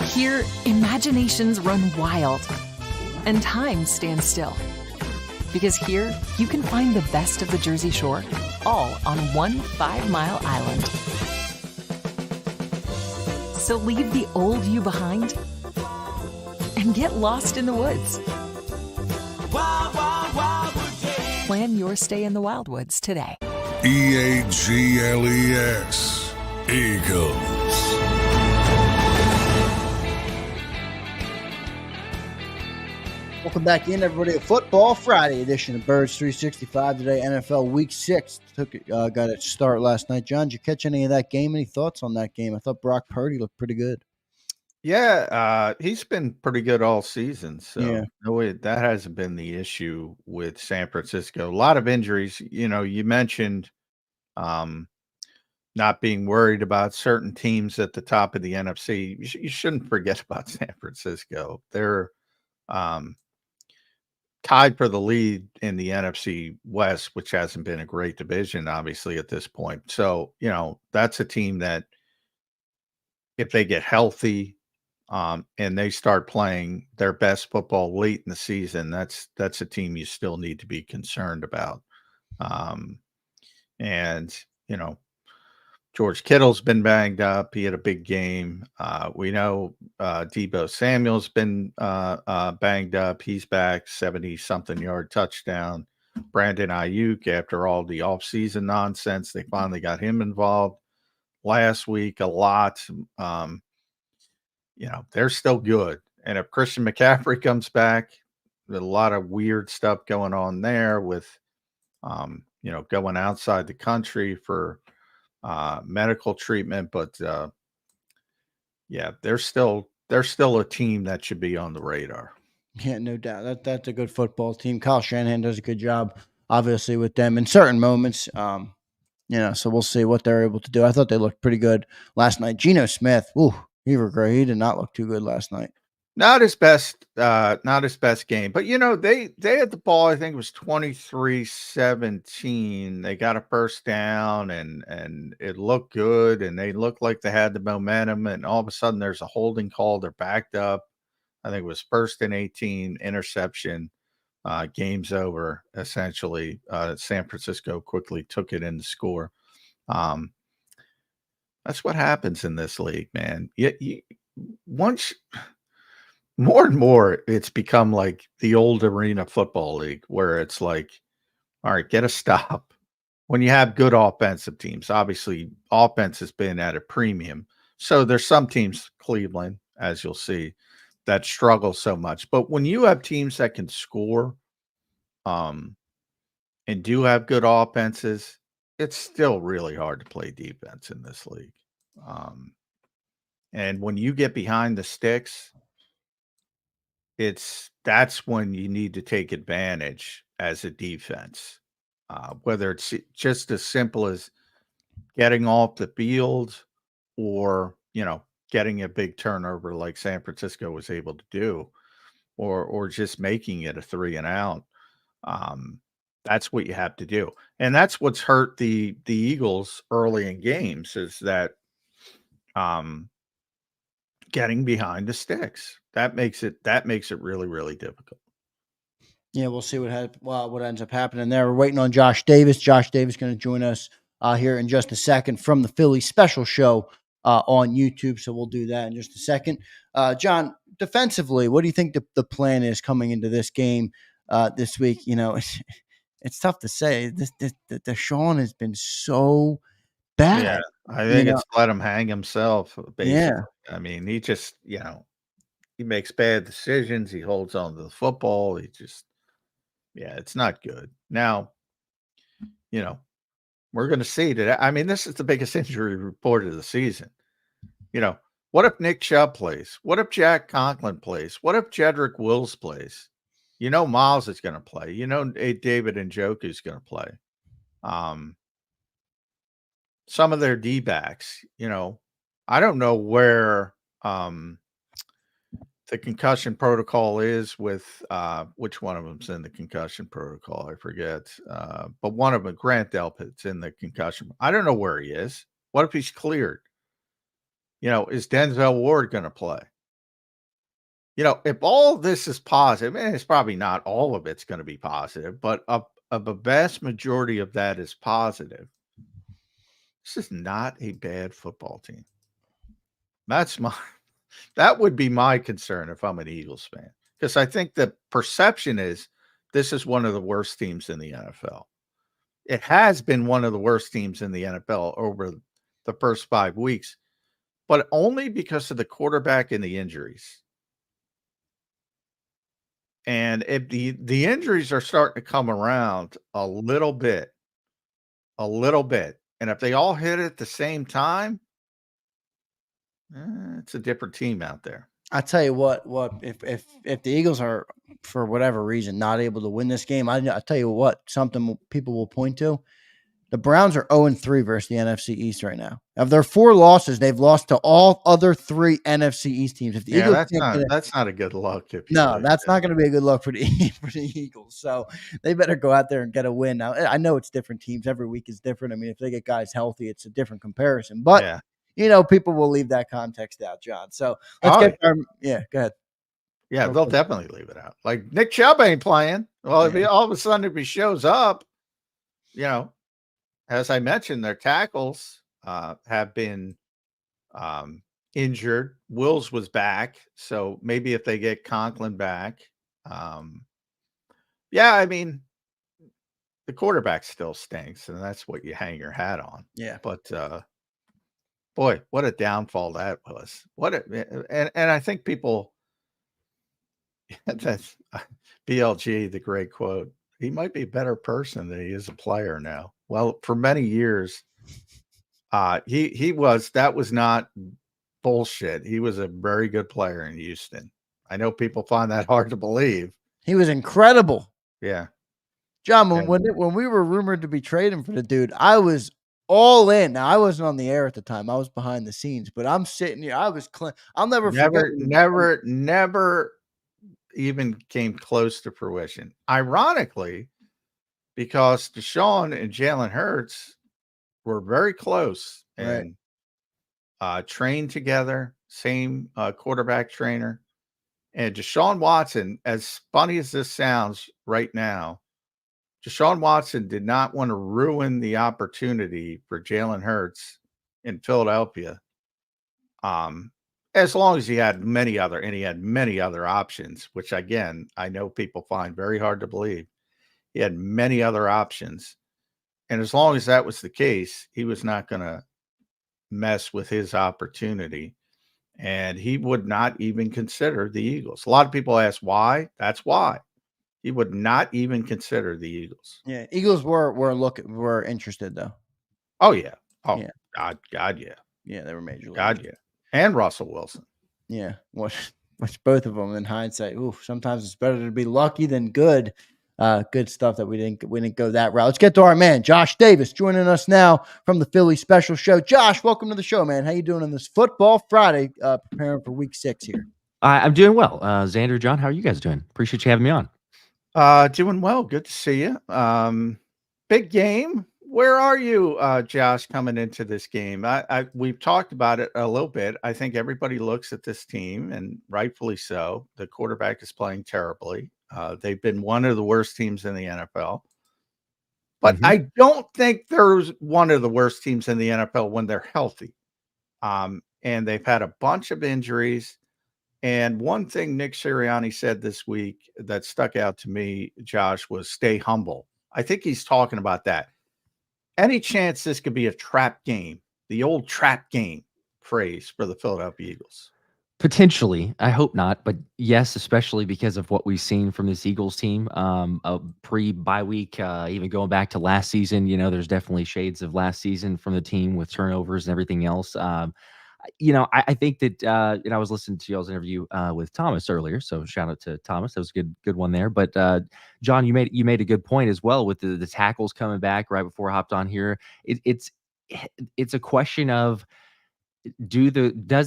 Here, imaginations run wild and time stands still. Because here, you can find the best of the Jersey Shore, all on one 5-mile island. So leave the old you behind and get lost in the woods. Wild, wild, wildwood day. Plan your stay in the Wildwoods today. EAGLES, Eagles. welcome back in, everybody. A Football Friday edition of Birds 365 today. NFL Week 6 got its start last night. John, did you catch any of that game? Any thoughts on that game? I thought Brock Purdy looked pretty good. Yeah, he's been pretty good all season. So Yeah. that hasn't been the issue with San Francisco. A lot of injuries. You mentioned not being worried about certain teams at the top of the NFC. You shouldn't forget about San Francisco. They're tied for the lead in the NFC West, which hasn't been a great division, obviously, at this point. So, that's a team that if they get healthy and they start playing their best football late in the season, that's a team you still need to be concerned about. And, George Kittle's been banged up. He had a big game. We know Deebo Samuel's been banged up. He's back, 70-something yard touchdown. Brandon Ayuk, after all the offseason nonsense, they finally got him involved last week a lot. They're still good. And if Christian McCaffrey comes back, there's a lot of weird stuff going on there with, going outside the country for medical treatment, but they're still a team that should be on the radar. Yeah, no doubt. That's a good football team. Kyle Shanahan does a good job, obviously, with them in certain moments. So we'll see what they're able to do. I thought they looked pretty good last night. Geno Smith, he was great. He did not look too good last night. Not his best game, but they had the ball. I think it was 23-17. They got a first down and it looked good and they looked like they had the momentum, and all of a sudden there's a holding call. They're backed up. I think it was 1st and 18, interception. Game's over. Essentially, San Francisco quickly took it in the score. That's what happens in this league, man. More and more, it's become like the old Arena Football League where it's like, all right, get a stop. When you have good offensive teams, obviously offense has been at a premium. So there's some teams, Cleveland, as you'll see, that struggle so much. But when you have teams that can score and do have good offenses, it's still really hard to play defense in this league. And when you get behind the sticks, that's when you need to take advantage as a defense, whether it's just as simple as getting off the field or, getting a big turnover like San Francisco was able to do, or just making it a 3 and out. That's what you have to do. And that's what's hurt the Eagles early in games is that getting behind the sticks. That makes it really, really difficult. Yeah, we'll see what ends up happening there. We're waiting on Josh Davis. Josh Davis going to join us here in just a second from the Philly special show on YouTube. So we'll do that in just a second. John, defensively, what do you think the plan is coming into this game this week? It's tough to say. The Sean has been so bad. Yeah, I think it's let him hang himself, basically. Yeah. I mean, he just, he makes bad decisions. He holds on to the football. It's not good. Now, we're going to see today. I mean, this is the biggest injury report of the season. What if Nick Chubb plays? What if Jack Conklin plays? What if Jedrick Wills plays? Miles is going to play. David Njoku is going to play. Some of their D-backs, I don't know where the concussion protocol is with which one of them's in the concussion protocol. I forget. But one of them, Grant Delpit's in the concussion. I don't know where he is. What if he's cleared? Is Denzel Ward going to play? If all this is positive, and it's probably not all of it's going to be positive, but a vast majority of that is positive. This is not a bad football team. That would be my concern if I'm an Eagles fan, because I think the perception is this is one of the worst teams in the NFL. It has been one of the worst teams in the NFL over the first 5 weeks, but only because of the quarterback and the injuries. And if the injuries are starting to come around a little bit, and if they all hit at the same time, it's a different team out there. I tell you what if the Eagles are for whatever reason not able to win this game, I tell you what, something people will point to. The Browns are 0-3 versus the NFC East right now. Of their 4 losses, they've lost to all other 3 NFC East teams. If the Eagles that's not a good look. No, that's not going to be a good look for the Eagles. So they better go out there and get a win. Now, I know it's different teams. Every week is different. I mean, if they get guys healthy, it's a different comparison. But, people will leave that context out, John. So let's go ahead. Yeah, they'll definitely leave it out. Like Nick Chubb ain't playing. Well, if all of a sudden if he shows up, as I mentioned, their tackles have been injured. Wills was back, so maybe if they get Conklin back, I mean, the quarterback still stinks, and that's what you hang your hat on. Yeah, but boy, what a downfall that was! And I think people. That's BLG, the great quote. He might be a better person than he is a player now. Well, for many years, he was. That was not bullshit. He was a very good player in Houston. I know people find that hard to believe. He was incredible. Yeah, John. When we were rumored to be trading for the dude, I was all in. Now I wasn't on the air at the time. I was behind the scenes, but I'm sitting here. I was. I'll never forget. Never even came close to fruition. Ironically, because Deshaun and Jalen Hurts were very close and trained together, same quarterback trainer. And Deshaun Watson, as funny as this sounds right now, Deshaun Watson did not want to ruin the opportunity for Jalen Hurts in Philadelphia. As long as he had many other options, which again, I know people find very hard to believe. He had many other options. And as long as that was the case, he was not going to mess with his opportunity. And he would not even consider the Eagles. A lot of people ask why. That's why. He would not even consider the Eagles. Yeah, Eagles were interested though. Oh yeah. Oh yeah. God, yeah. Yeah, they were major league. God, yeah. And Russell Wilson. Yeah, which both of them in hindsight. Sometimes it's better to be lucky than good. Good stuff that we didn't go that route. Let's get to our man Josh Davis joining us now from the Philly Special Show. Josh, welcome to the show, man. How you doing on this Football Friday? Preparing for Week 6 here. I'm doing well. Zander, John, how are you guys doing? Appreciate you having me on. Doing well. Good to see you. Big game. Where are you, Josh, coming into this game? We've talked about it a little bit. I think everybody looks at this team, and rightfully so. The quarterback is playing terribly. They've been one of the worst teams in the NFL. But I don't think there's one of the worst teams in the NFL when they're healthy. And they've had a bunch of injuries. And one thing Nick Sirianni said this week that stuck out to me, Josh, was stay humble. I think he's talking about that. Any chance this could be a trap game, the old trap game phrase for the Philadelphia Eagles? Potentially. I hope not. But yes, especially because of what we've seen from this Eagles team pre-bye week, even going back to last season, there's definitely shades of last season from the team with turnovers and everything else. I think that, I was listening to y'all's interview with Thomas earlier, so shout out to Thomas. That was a good one there. But John, you made a good point as well with the tackles coming back right before I hopped on here. It's a question of it's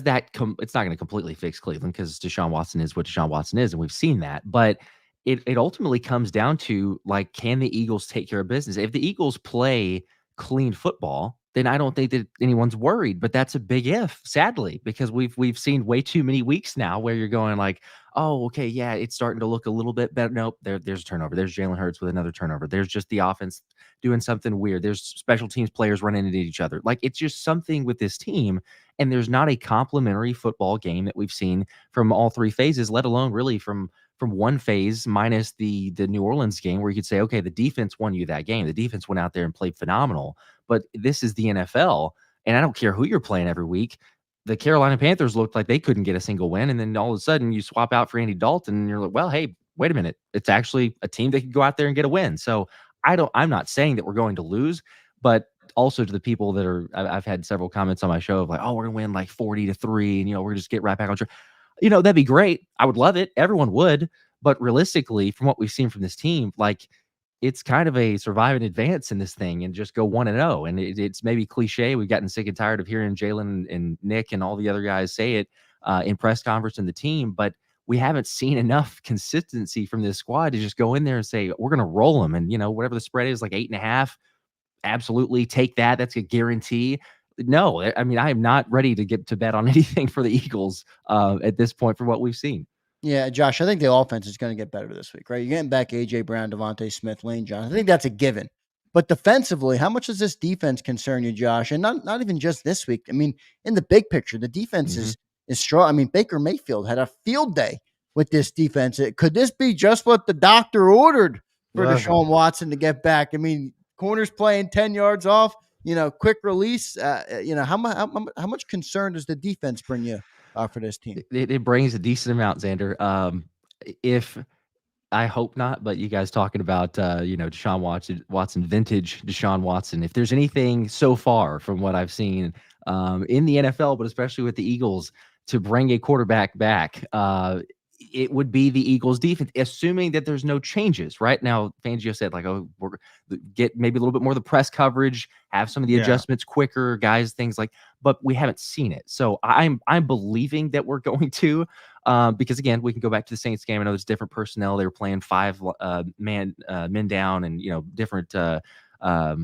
not going to completely fix Cleveland because Deshaun Watson is what Deshaun Watson is, and we've seen that. But it ultimately comes down to, like, can the Eagles take care of business? If the Eagles play clean football, then I don't think that anyone's worried. But that's a big if, sadly, because we've seen way too many weeks now where you're going like, oh, okay, yeah, it's starting to look a little bit better. Nope, there's a turnover. There's Jalen Hurts with another turnover. There's just the offense doing something weird. There's special teams players running into each other. Like, it's just something with this team, and there's not a complimentary football game that we've seen from all 3 phases, let alone really from one phase minus the New Orleans game where you could say, okay, the defense won you that game. The defense went out there and played phenomenal. But this is the NFL, and I don't care who you're playing every week. The Carolina Panthers looked like they couldn't get a single win, and then all of a sudden you swap out for Andy Dalton, and you're like, well, hey, wait a minute, it's actually a team that could go out there and get a win. So I'm not saying that we're going to lose, but also to the people that are, I've had several comments on my show of like, oh, we're gonna win like 40-3, and we're just get right back on track. That'd be great. I would love it. Everyone would. But realistically, from what we've seen from this team, like, it's kind of a survive and advance in this thing and just go 1-0. And it's maybe cliche. We've gotten sick and tired of hearing Jalen and Nick and all the other guys say it in press conference and the team, but we haven't seen enough consistency from this squad to just go in there and say, we're going to roll them. And, whatever the spread is, like 8.5, absolutely take that. That's a guarantee. No, I mean, I am not ready to get to bet on anything for the Eagles at this point from what we've seen. Yeah, Josh, I think the offense is going to get better this week, right? You're getting back A.J. Brown, Devontae Smith, Lane Johnson. I think that's a given. But defensively, how much does this defense concern you, Josh? And not even just this week. I mean, in the big picture, the defense is strong. I mean, Baker Mayfield had a field day with this defense. Could this be just what the doctor ordered for Deshaun Watson to get back? I mean, corners playing 10 yards off, quick release. How much concern does the defense bring you for this team? It brings a decent amount, Zander. If I hope not, but you guys talking about Deshaun Watson, vintage Deshaun Watson. If there's anything so far from what I've seen in the NFL, but especially with the Eagles, to bring a quarterback back, it would be the Eagles defense, assuming that there's no changes. Right now, Fangio said, like, oh, we're get maybe a little bit more of the press coverage, have some of the adjustments quicker, guys, things like, but we haven't seen it. So I'm believing that we're going to, because again, we can go back to the Saints game. I know there's different personnel. They were playing 5 men down, and different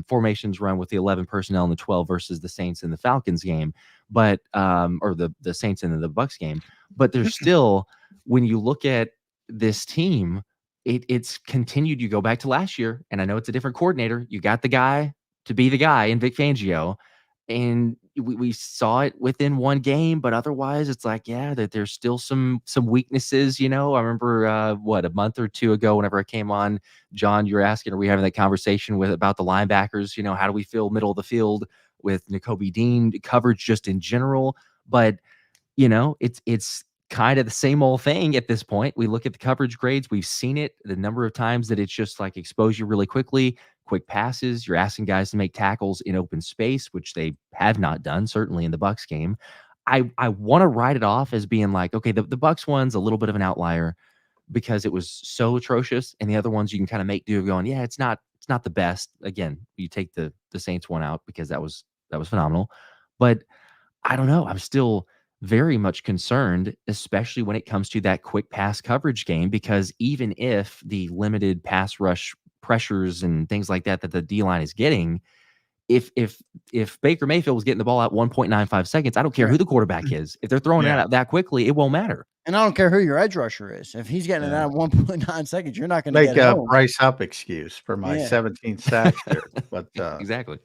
formations run with the 11 personnel and the 12 versus the Saints and the Falcons game, but or the Saints and the Bucks game. But there's still, when you look at this team, it's continued. You go back to last year, and I know it's a different coordinator. You got the guy to be the guy in Vic Fangio, and we saw it within one game, but otherwise it's like, that there's still some weaknesses. I remember a month or two ago, whenever I came on, John, you were asking, are we having that conversation about the linebackers? How do we feel middle of the field with Nakobe Dean coverage just in general? But it's kind of the same old thing at this point. We look at the coverage grades. We've seen it the number of times that it's just like expose you really quickly, quick passes. You're asking guys to make tackles in open space, which they have not done, certainly in the Bucks game. I want to write it off as being like, okay, the Bucks one's a little bit of an outlier because it was so atrocious, and the other ones you can kind of make do of going, it's not the best. Again, you take the Saints one out because that was phenomenal. But I don't know. I'm still very much concerned, especially when it comes to that quick pass coverage game, because even if the limited pass rush pressures and things like that the D-line is getting, if Baker Mayfield was getting the ball out 1.95 seconds, I don't care who the quarterback is. If they're throwing it out that quickly, it won't matter. And I don't care who your edge rusher is. If he's getting it out 1.9 seconds, you're not going to make get a Bryce Hupp excuse for my 17 sacks there. But exactly.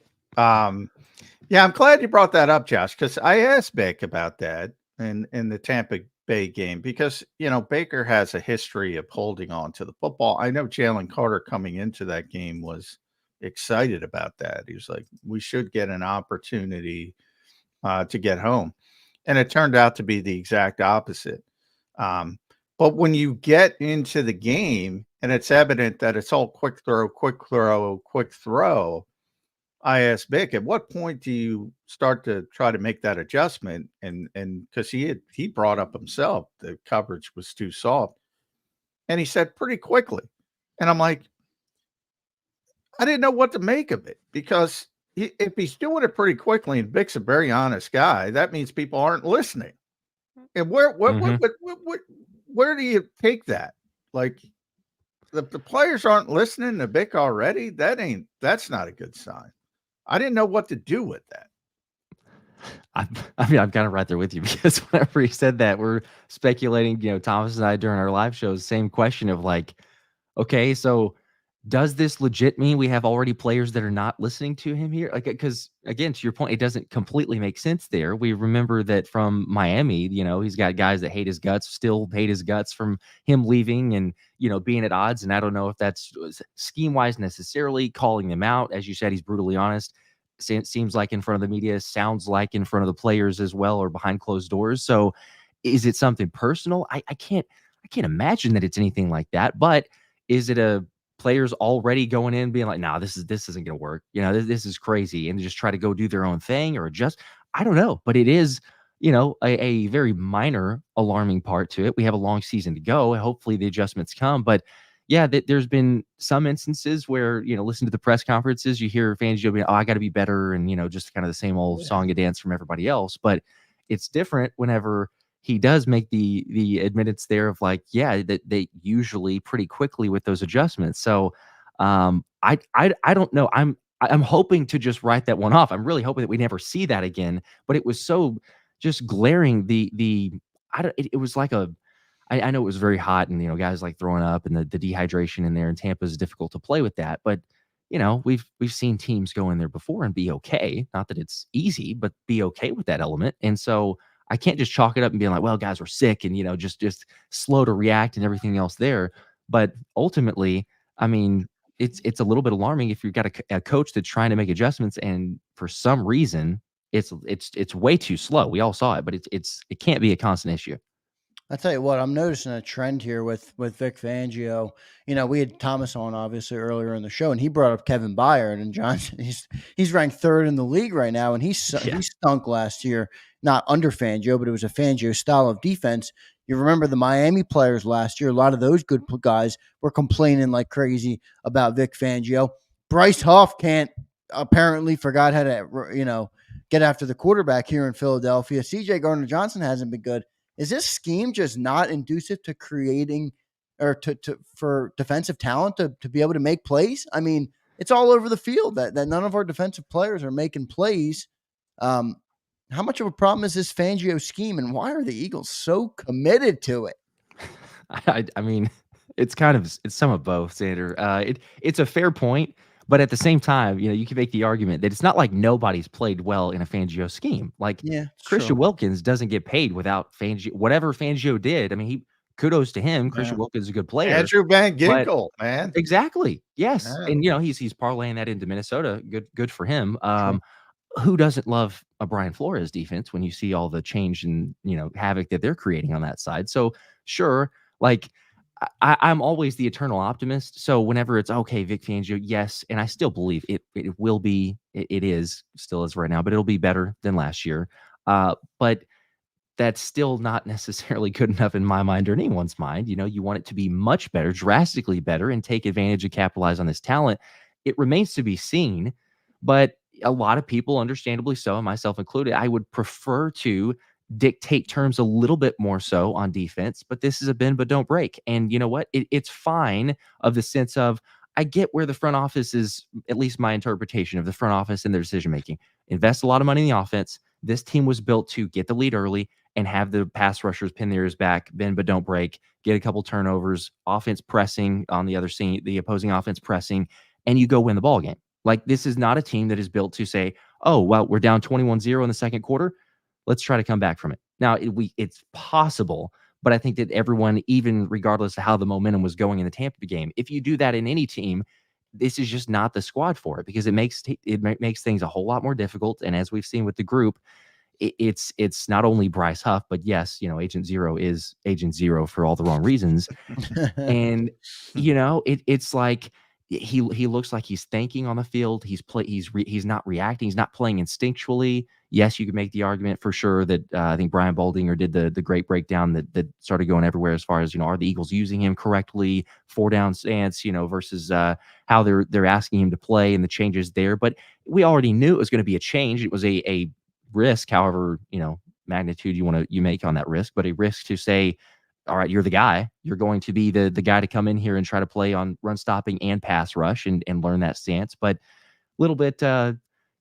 Yeah, I'm glad you brought that up, Josh, because I asked Vic about that in the Tampa Bay game, because, Baker has a history of holding on to the football. I know Jalen Carter coming into that game was excited about that. He was like, we should get an opportunity to get home. And it turned out to be the exact opposite. But when you get into the game and it's evident that it's all quick throw, I asked Vic, at what point do you start to try to make that adjustment? And because he brought up himself, the coverage was too soft. And he said pretty quickly. And I'm like, I didn't know what to make of it, because if he's doing it pretty quickly, and Vic's a very honest guy, that means people aren't listening. And where do you take that? Like, the players aren't listening to Vic already? That's not a good sign. I didn't know what to do with that. I'm kind of right there with you, because whenever he said that, we're speculating, Thomas and I during our live shows, same question of like, okay, so does this legit mean we have already players that are not listening to him here? Like, because again, to your point, it doesn't completely make sense there. We remember that from Miami, he's got guys that hate his guts, still hate his guts from him leaving and, being at odds. And I don't know if that's scheme wise necessarily, calling them out. As you said, he's brutally honest. Seems like in front of the media, sounds like in front of the players as well, or behind closed doors. So is it something personal? I can't can't imagine that it's anything like that. But is it a players already going in being like, "No, this isn't going to work. This is crazy," and just try to go do their own thing or adjust? I don't know, but it is, a very minor alarming part to it. We have a long season to go. Hopefully the adjustments come, but yeah, there's been some instances where, listen to the press conferences, you hear Fangio being, "Oh, I got to be better," and just kind of the same old song and dance from everybody else. But it's different whenever he does make the admittance there of like, yeah, that they usually pretty quickly with those adjustments. So I don't know. I'm hoping to just write that one off. I'm really hoping that we never see that again. But it was so just glaring. It was like I know it was very hot and, guys like throwing up and the dehydration in there, and Tampa is difficult to play with that. But, we've seen teams go in there before and be okay. Not that it's easy, but be okay with that element. And so I can't just chalk it up and be like, well, guys were sick and, just slow to react and everything else there. But ultimately, I mean, it's a little bit alarming if you've got a coach that's trying to make adjustments and for some reason it's way too slow. We all saw it, but it can't be a constant issue. I tell you what, I'm noticing a trend here with Vic Fangio. We had Thomas on obviously earlier in the show, and he brought up Kevin Byard and Johnson. He's ranked third in the league right now, and he stunk last year, not under Fangio, but it was a Fangio style of defense. You remember the Miami players last year? A lot of those good guys were complaining like crazy about Vic Fangio. Bryce Huff apparently forgot how to get after the quarterback here in Philadelphia. C.J. Gardner-Johnson hasn't been good. Is this scheme just not conducive to creating or for defensive talent to be able to make plays? I mean, it's all over the field that none of our defensive players are making plays. How much of a problem is this Fangio scheme, and why are the Eagles so committed to it? I mean, it's some of both, Zander. It's a fair point. But at the same time, you can make the argument that it's not like nobody's played well in a Fangio scheme. Like Christian Wilkins doesn't get paid without Fangio. Whatever Fangio did, I mean, kudos to him. Christian Wilkins is a good player. Andrew Van Ginkel, man. Exactly. Yes. Yeah. And he's parlaying that into Minnesota. Good for him. Who doesn't love a Brian Flores defense when you see all the change and havoc that they're creating on that side? So sure, like I'm always the eternal optimist. So whenever it's okay, Vic Fangio, yes, and I still believe it will be. It is still is right now, but it'll be better than last year. But that's still not necessarily good enough in my mind or anyone's mind. You want it to be much better, drastically better, and take advantage and capitalize on this talent. It remains to be seen, but a lot of people, understandably so, and myself included, I would prefer to dictate terms a little bit more so on defense, but this is a bend but don't break. And you know what? It's fine of the sense of, I get where the front office is, at least my interpretation of the front office and their decision making. Invest a lot of money in the offense. This team was built to get the lead early and have the pass rushers pin their ears back, bend but don't break, get a couple turnovers, offense pressing on the other side, the opposing offense pressing, and you go win the ball game. Like, this is not a team that is built to say, oh, well, we're down 21-0 in the second quarter. Let's try to come back from it. Now, it's possible, but I think that everyone, even regardless of how the momentum was going in the Tampa game, if you do that in any team, this is just not the squad for it, because it makes things a whole lot more difficult. And as we've seen with the group, it's not only Bryce Huff, but yes, Agent Zero is Agent Zero for all the wrong reasons. And it's like he looks like he's thinking on the field. He's not reacting. He's not playing instinctually. Yes, you could make the argument for sure that I think Brian Baldinger did the great breakdown that started going everywhere as far as, are the Eagles using him correctly, 4-down stance, versus how they're asking him to play and the changes there. But we already knew it was going to be a change. It was a risk, however, magnitude you make on that risk, but a risk to say, all right, you're the guy. You're going to be the guy to come in here and try to play on run stopping and pass rush and learn that stance. But a little bit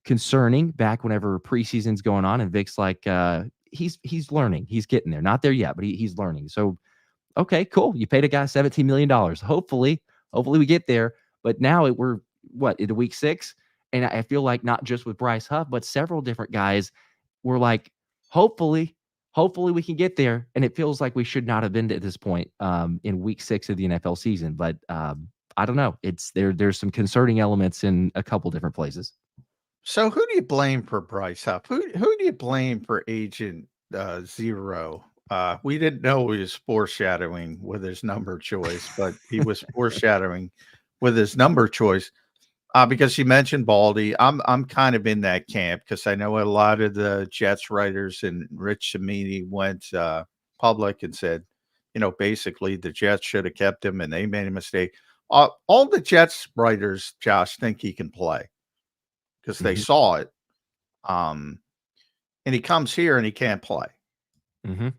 concerning back whenever preseason's going on and Vic's like, he's learning. He's getting there. Not there yet, but he's learning. So, okay, cool. You paid a guy $17 million. Hopefully we get there. But now we're into week 6. And I feel like not just with Bryce Huff, but several different guys were like, hopefully we can get there. And it feels like we should not have been at this point in week 6 of the NFL season. But I don't know. There's some concerning elements in a couple different places. So who do you blame for Bryce Huff? Who do you blame for Agent Zero? We didn't know he was foreshadowing with his number choice, but he was foreshadowing with his number choice. Because you mentioned Baldy, I'm kind of in that camp because I know a lot of the Jets writers and Rich Cimini went public and said, basically the Jets should have kept him and they made a mistake. All the Jets writers, Josh, think he can play because they saw it. And he comes here and he can't play. Mm-hmm.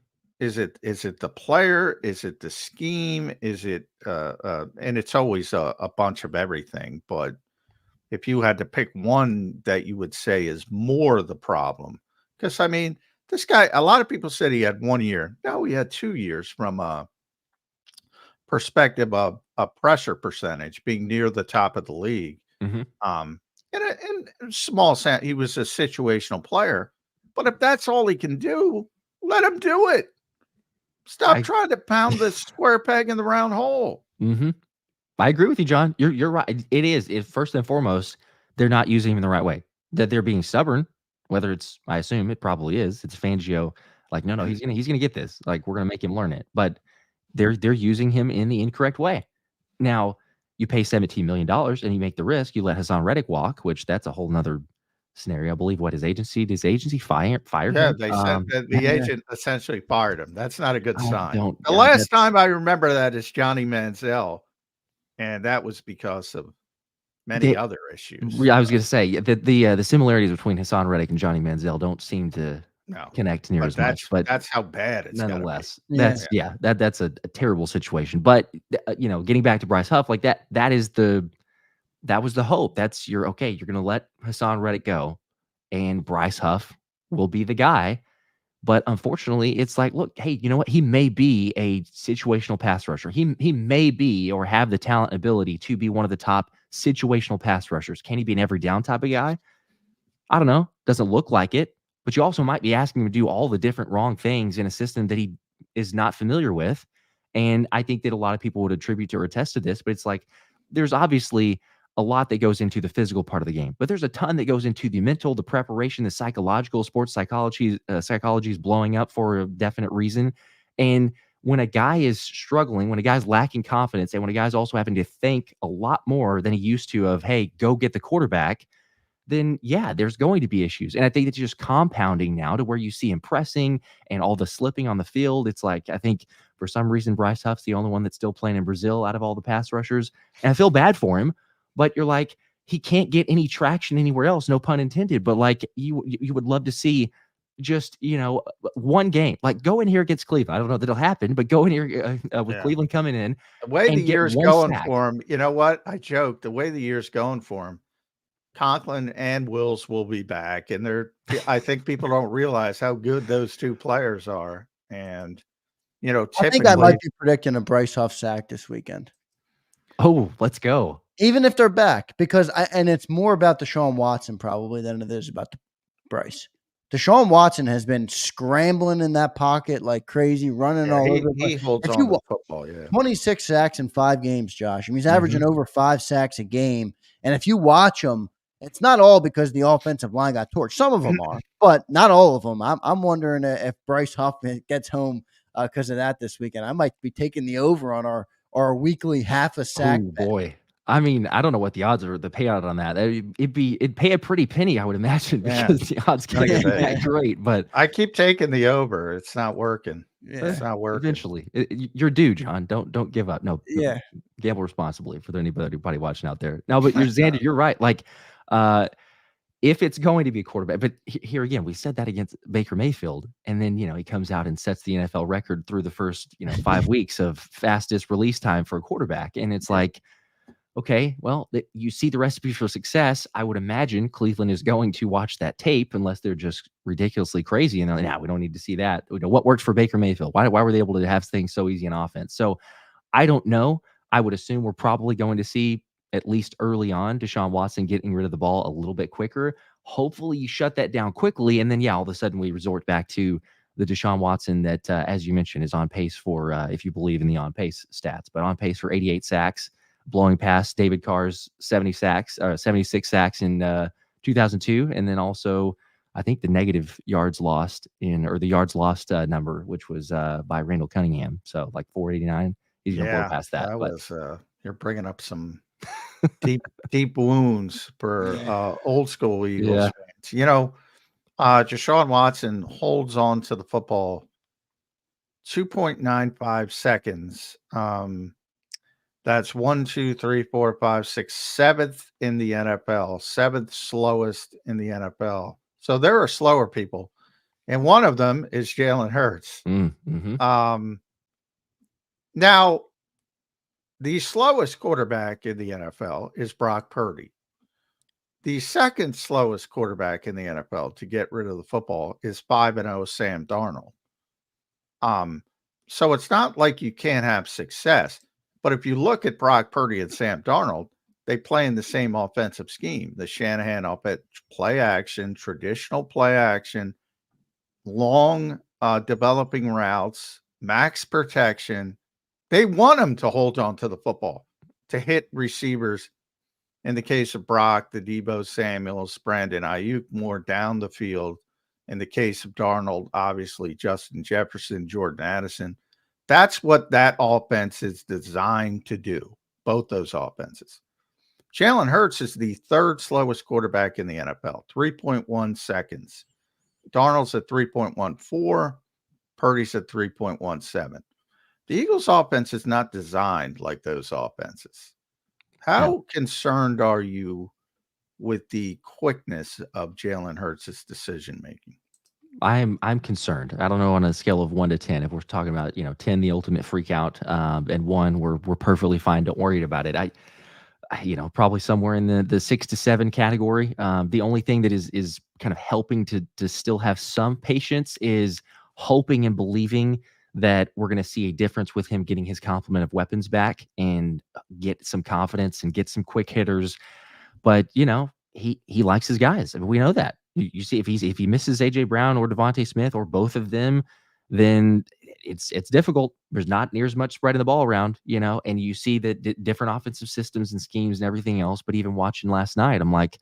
Is it the player? Is it the scheme? Is it and it's always a bunch of everything, but if you had to pick one that you would say is more the problem, because I mean, this guy, a lot of people said he had 1 year. No, he had 2 years from a perspective of a pressure percentage being near the top of the league. Mm-hmm. And a small sample, he was a situational player. But if that's all he can do, let him do it. Stop trying to pound the square peg in the round hole. Mm-hmm. I agree with you, John. You're right. It is. First and foremost, they're not using him in the right way. That they're being stubborn. Whether it's, I assume it probably is. It's Fangio. Like, no, he's gonna get this. Like, we're gonna make him learn it. But they're using him in the incorrect way. Now, you pay $17 million and you make the risk. You let Hassan Reddick walk, which that's a whole nother scenario. I believe what his agency fired Yeah, him. they said that the agent essentially fired him. That's not a good sign. The yeah, last time I remember that is Johnny Manziel. And that was because of many other issues. I was going to say the similarities between Hassan Reddick and Johnny Manziel don't seem to connect near as much. But that's how bad it's nonetheless. That's that's a terrible situation. But getting back to Bryce Huff, like that was the hope. That's you're going to let Hassan Reddick go, and Bryce Huff will be the guy. But unfortunately, it's like, look, hey, you know what? He may be a situational pass rusher. He may be or have the talent and ability to be one of the top situational pass rushers. Can he be an every down type of guy? I don't know. Doesn't look like it. But you also might be asking him to do all the different wrong things in a system that he is not familiar with. And I think that a lot of people would attribute to or attest to this. But it's like there's obviously a lot that goes into the physical part of the game, but there's a ton that goes into the mental, the preparation, the psychological. Sports psychology is blowing up for a definite reason. And when a guy is struggling, when a guy's lacking confidence, and when a guy's also having to think a lot more than he used to of, hey, go get the quarterback, then yeah, there's going to be issues. And I think it's just compounding now to where you see him pressing and all the slipping on the field. It's like, I think for some reason, Bryce Huff's the only one that's still playing in Brazil out of all the pass rushers. And I feel bad for him. But you're like, he can't get any traction anywhere else, no pun intended. But like you would love to see just, one game, like go in here against Cleveland. I don't know that it'll happen, but go in here with Cleveland coming in. The way the year's going for him, you know what? I joke. The way the year's going for him, Conklin and Wills will be back. And I think people don't realize how good those two players are. And, I think I might be predicting a Bryce Huff sack this weekend. Oh, let's go. Even if they're back, because and it's more about Deshaun Watson probably than it is about Bryce. Deshaun Watson has been scrambling in that pocket like crazy, running all over. He holds on to the football, 26 sacks in 5 games, Josh. I mean, he's averaging over 5 sacks a game. And if you watch him, it's not all because the offensive line got torched. Some of them are, but not all of them. I'm wondering if Bryce Huff gets home because of that this weekend. I might be taking the over on our weekly half a sack. Oh, boy. I mean, I don't know what the odds are, the payout on that. It'd pay a pretty penny, I would imagine, because the odds can't be that great. But I keep taking the over. It's not working. It's not working. Eventually, you're due, John. Don't give up. No, gamble responsibly for anybody watching out there. No, but Zander, you're right. Like, if it's going to be a quarterback, but here again, we said that against Baker Mayfield, and then he comes out and sets the NFL record through the first 5 weeks of fastest release time for a quarterback, and it's like. Okay, well, you see the recipe for success. I would imagine Cleveland is going to watch that tape unless they're just ridiculously crazy. And they're like, we don't need to see that. What worked for Baker Mayfield? Why were they able to have things so easy in offense? So I don't know. I would assume we're probably going to see, at least early on, Deshaun Watson getting rid of the ball a little bit quicker. Hopefully you shut that down quickly. And then, all of a sudden we resort back to the Deshaun Watson that, as you mentioned, is on pace for, if you believe in the on-pace stats, but on pace for 88 sacks. Blowing past David Carr's 76 sacks in 2002, and then also I think the negative yards lost or the yards lost number, which was by Randall Cunningham. So like 489. He's going to blow past that. That but was you're bringing up some deep wounds for old school Eagles fans. You know, Deshaun Watson holds on to the football 2.95 seconds. That's 1, 2, 3, 4, 5, 6, 7th in the NFL, 7th slowest in the NFL. So there are slower people, and one of them is Jalen Hurts. Now, the slowest quarterback in the NFL is Brock Purdy. The second slowest quarterback in the NFL to get rid of the football is 5-0 Sam Darnold. So it's not like you can't have success. But if you look at Brock Purdy and Sam Darnold, they play in the same offensive scheme. The Shanahan offense, play action, traditional play action, long developing routes, max protection. They want him to hold on to the football, to hit receivers. In the case of Brock, the Deebo Samuels, Brandon Ayuk, more down the field. In the case of Darnold, obviously Justin Jefferson, Jordan Addison. That's what that offense is designed to do, both those offenses. Jalen Hurts is the third slowest quarterback in the NFL, 3.1 seconds. Darnold's at 3.14. Purdy's at 3.17. The Eagles' offense is not designed like those offenses. How concerned are you with the quickness of Jalen Hurts' decision-making? I'm concerned. I don't know, on a scale of 1 to 10, if we're talking about, 10, the ultimate freak out, and 1, we're perfectly fine, don't worry about it. I probably somewhere in the 6 to 7 category. The only thing that is kind of helping to still have some patience is hoping and believing that we're going to see a difference with him getting his complement of weapons back and get some confidence and get some quick hitters. But, he likes his guys. I mean, we know that. You see, if he misses AJ Brown or Devontae Smith or both of them, then it's difficult. There's not near as much spreading the ball around, and you see that different offensive systems and schemes and everything else. But even watching last night, I'm like,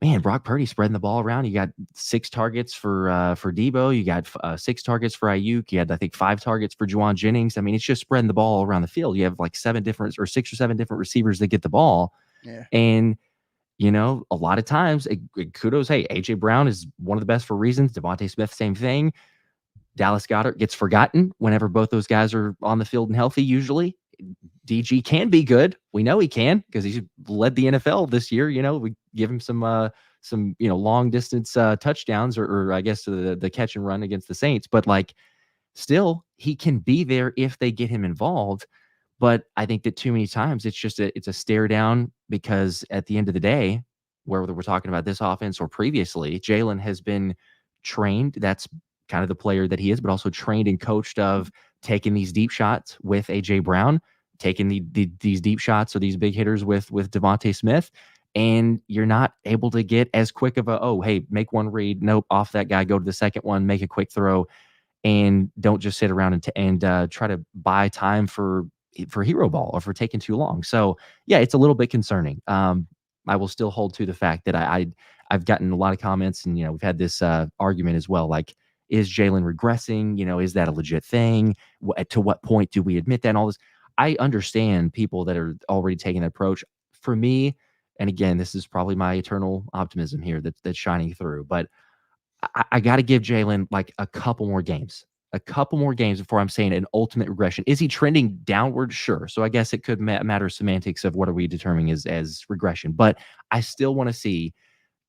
man, Brock Purdy spreading the ball around. You got 6 targets for Deebo. You got 6 targets for Ayuk. You had, I think, 5 targets for Juwan Jennings. I mean, it's just spreading the ball around the field. You have like 6 or 7 different receivers that get the ball. Yeah. And a lot of times, kudos. Hey, AJ Brown is one of the best for reasons. Devontae Smith, same thing. Dallas Goedert gets forgotten whenever both those guys are on the field and healthy. Usually, DG can be good. We know he can because he's led the NFL this year. We give him some long distance touchdowns or I guess the catch and run against the Saints. But still, he can be there if they get him involved. But I think that too many times it's a stare down, because at the end of the day, whether we're talking about this offense or previously, Jalen has been trained. That's kind of the player that he is, but also trained and coached of taking these deep shots with AJ Brown, taking these deep shots or these big hitters with Devontae Smith. And you're not able to get as quick of hey, make one read. Nope, off that guy, go to the second one, make a quick throw, and don't just sit around and try to buy time for hero ball or for taking too long. So yeah, it's a little bit concerning. I will still hold to the fact that I've gotten a lot of comments, and we've had this argument as well. Like, is Jalen regressing? Is that a legit thing? To what point do we admit that? And all this. I understand people that are already taking that approach. For me, and again, this is probably my eternal optimism here that's shining through, but I got to give Jalen like a couple more games before I'm saying an ultimate regression. Is he trending downward? Sure. So I guess it could matter semantics of what are we determining as regression, but I still want to see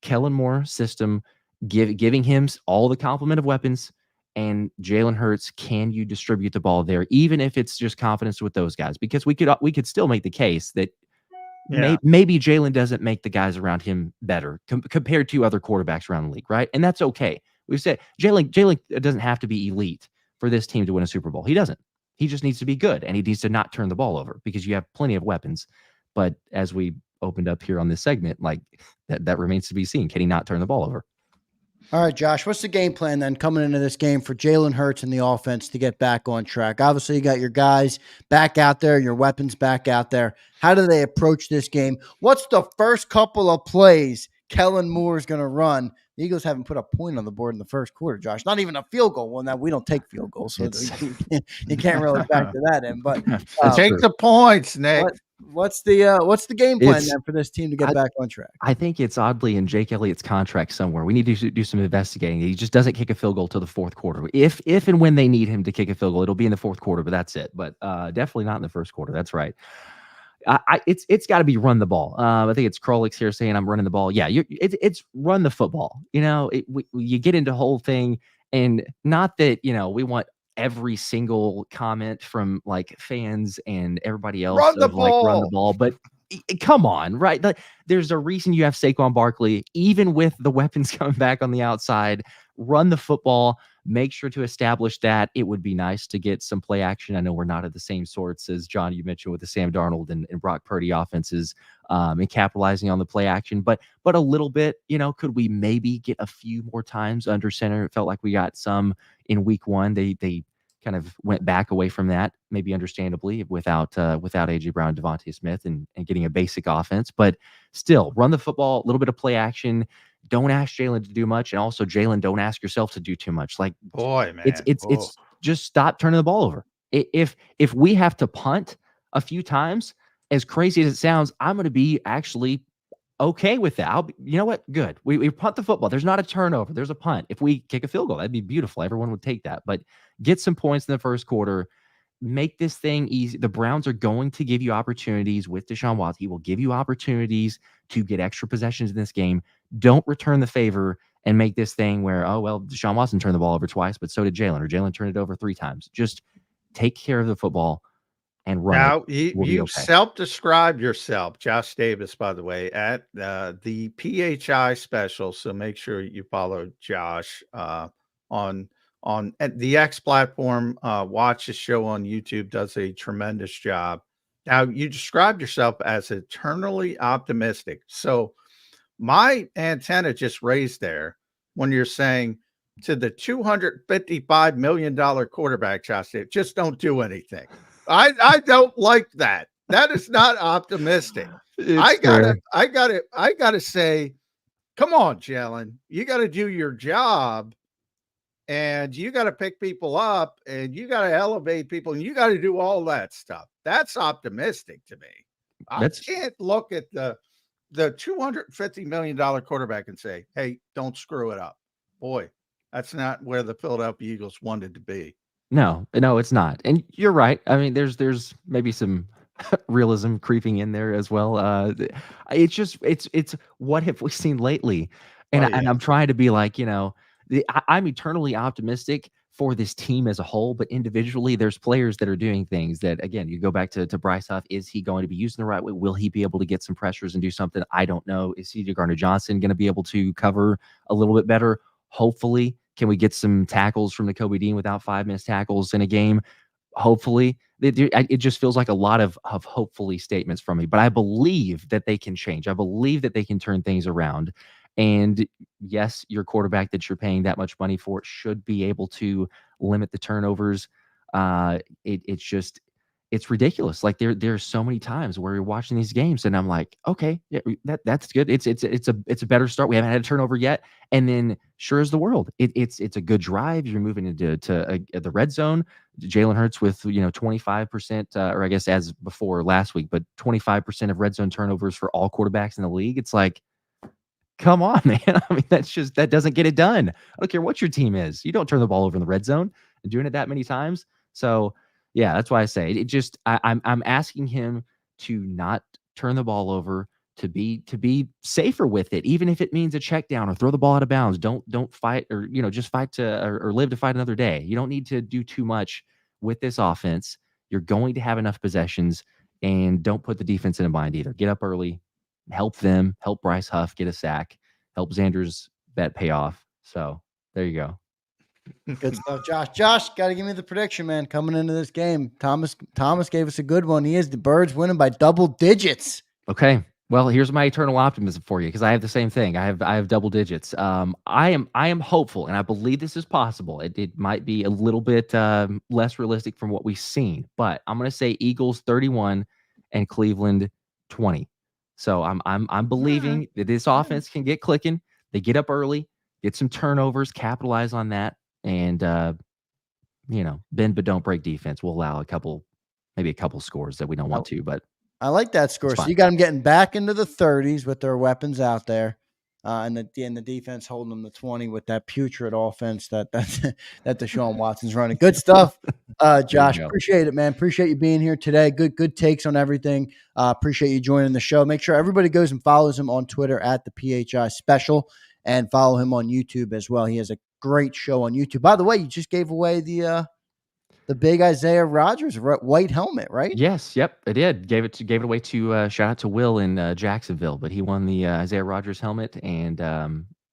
Kellen Moore's system giving him all the complement of weapons, and Jalen Hurts, can you distribute the ball there, even if it's just confidence with those guys? Because we could still make the case that maybe Jalen doesn't make the guys around him better compared to other quarterbacks around the league, right? And that's okay. We've said Jalen doesn't have to be elite for this team to win a Super Bowl. He doesn't. He just needs to be good, and he needs to not turn the ball over, because you have plenty of weapons. But as we opened up here on this segment, that remains to be seen. Can he not turn the ball over? All right, Josh, what's the game plan then coming into this game for Jalen Hurts and the offense to get back on track? Obviously, you got your guys back out there, your weapons back out there. How do they approach this game? What's the first couple of plays Kellen Moore is going to run The Eagles haven't put a point on the board in the first quarter, Josh. Not even a field goal. Well, now we don't take field goals, so you can't really factor that in. But take the points, Nick. What's the game plan It's- then for this team to get back on track? I think it's oddly in Jake Elliott's contract somewhere. We need to do some investigating. He just doesn't kick a field goal till the fourth quarter. If and when they need him to kick a field goal, it'll be in the fourth quarter, but that's it. But definitely not in the first quarter. That's right. It's got to be run the ball. I think it's Krolix here saying I'm running the ball. Yeah, it's run the football. You get into the whole thing, and not that we want every single comment from like fans and everybody else Run the run the ball, but come on, right? There's a reason you have Saquon Barkley, even with the weapons coming back on the outside. Run the football. Make sure to establish that. It would be nice to get some play action. I know we're not at the same sorts as John, you mentioned with the Sam Darnold and Brock Purdy offenses and capitalizing on the play action, but a little bit, could we maybe get a few more times under center? It felt like we got some in week one. They kind of went back away from that, maybe understandably without AJ Brown, Devontae Smith and getting a basic offense, but still run the football, a little bit of play action. Don't ask Jalen to do much. And also Jalen, don't ask yourself to do too much. Like, boy, man, it's just stop turning the ball over. If we have to punt a few times, as crazy as it sounds, I'm going to be actually okay with that. You know what? Good. We punt the football. There's not a turnover. There's a punt. If we kick a field goal, that'd be beautiful. Everyone would take that, but get some points in the first quarter. Make this thing easy. The Browns are going to give you opportunities with Deshaun Watson. He will give you opportunities to get extra possessions in this game. Don't return the favor and make this thing where, oh, well, Deshaun Watson turned the ball over twice, but so did Jalen, or Jalen turned it over 3 times. Just take care of the football and run now, it. you self-described yourself, Josh Davis, by the way, at the PHI special. So make sure you follow Josh on the X platform. Watch the show on YouTube. Does a tremendous job. Now, you described yourself as eternally optimistic. So my antenna just raised there when you're saying to the $255 million quarterback, Josh Davis, just don't do anything. I don't like that. That is not optimistic. I gotta say, come on, Jalen, you got to do your job, and you got to pick people up, and you got to elevate people, and you got to do all that stuff. That's optimistic to me. I can't look at the $250 million quarterback and say, hey, don't screw it up. Boy, that's not where the Philadelphia Eagles wanted to be. No, it's not. And you're right. I mean, there's maybe some realism creeping in there as well. It's what have we seen lately? And, and I'm trying to be like, I'm eternally optimistic for this team as a whole, but individually there's players that are doing things that, again, you go back to Bryce Huff. Is he going to be using the right way? Will he be able to get some pressures and do something? I don't know. Is C.J. Gardner-Johnson going to be able to cover a little bit better? Hopefully. Can we get some tackles from Nakobe Dean without 5 missed tackles in a game? Hopefully. It just feels like a lot of hopefully statements from me, but I believe that they can change. I believe that they can turn things around. And yes, your quarterback that you're paying that much money for should be able to limit the turnovers. It's ridiculous. Like there's so many times where you're watching these games and I'm like, okay, yeah, that's good. It's a better start. We haven't had a turnover yet. And then sure as the world, it's a good drive. You're moving into the red zone. Jalen Hurts with 25%, or I guess as before last week, but 25% of red zone turnovers for all quarterbacks in the league. It's like, come on, man. I mean, that doesn't get it done. I don't care what your team is. You don't turn the ball over in the red zone and doing it that many times. So yeah, that's why I say I'm asking him to not turn the ball over, to be safer with it, even if it means a check down or throw the ball out of bounds. Don't fight, or just fight or live to fight another day. You don't need to do too much with this offense. You're going to have enough possessions, and don't put the defense in a bind either. Get up early, help them, help Bryce Huff get a sack, help Zander's bet pay off. So there you go. Good stuff, Josh. Josh, got to give me the prediction, man. Coming into this game, Thomas gave us a good one. He is the Birds winning by double digits. Okay. Well, here's my eternal optimism for you, because I have the same thing. I have double digits. I am hopeful, and I believe this is possible. It might be a little bit less realistic from what we've seen, but I'm going to say Eagles 31 and Cleveland 20. So I'm believing that this offense can get clicking. They get up early. get some turnovers, capitalize on that, and bend but don't break defense. We'll allow maybe a couple scores that we don't want to, but I like that score. So fine. you got them getting back into the 30s with their weapons out there, and the defense holding them to 20 with that putrid offense that Deshaun Watson's running. Good stuff, Josh. Appreciate it, man. Appreciate you being here today. Good takes on everything. Appreciate you joining the show. Make sure everybody goes and follows him on Twitter at the PHI Special, and follow him on YouTube as well. He has a great show on YouTube. By the way, you just gave away the big Isaiah Rodgers white helmet, right? Yes, yep, I did. Gave it away to shout out to Will in Jacksonville, but he won the Isaiah Rodgers helmet, and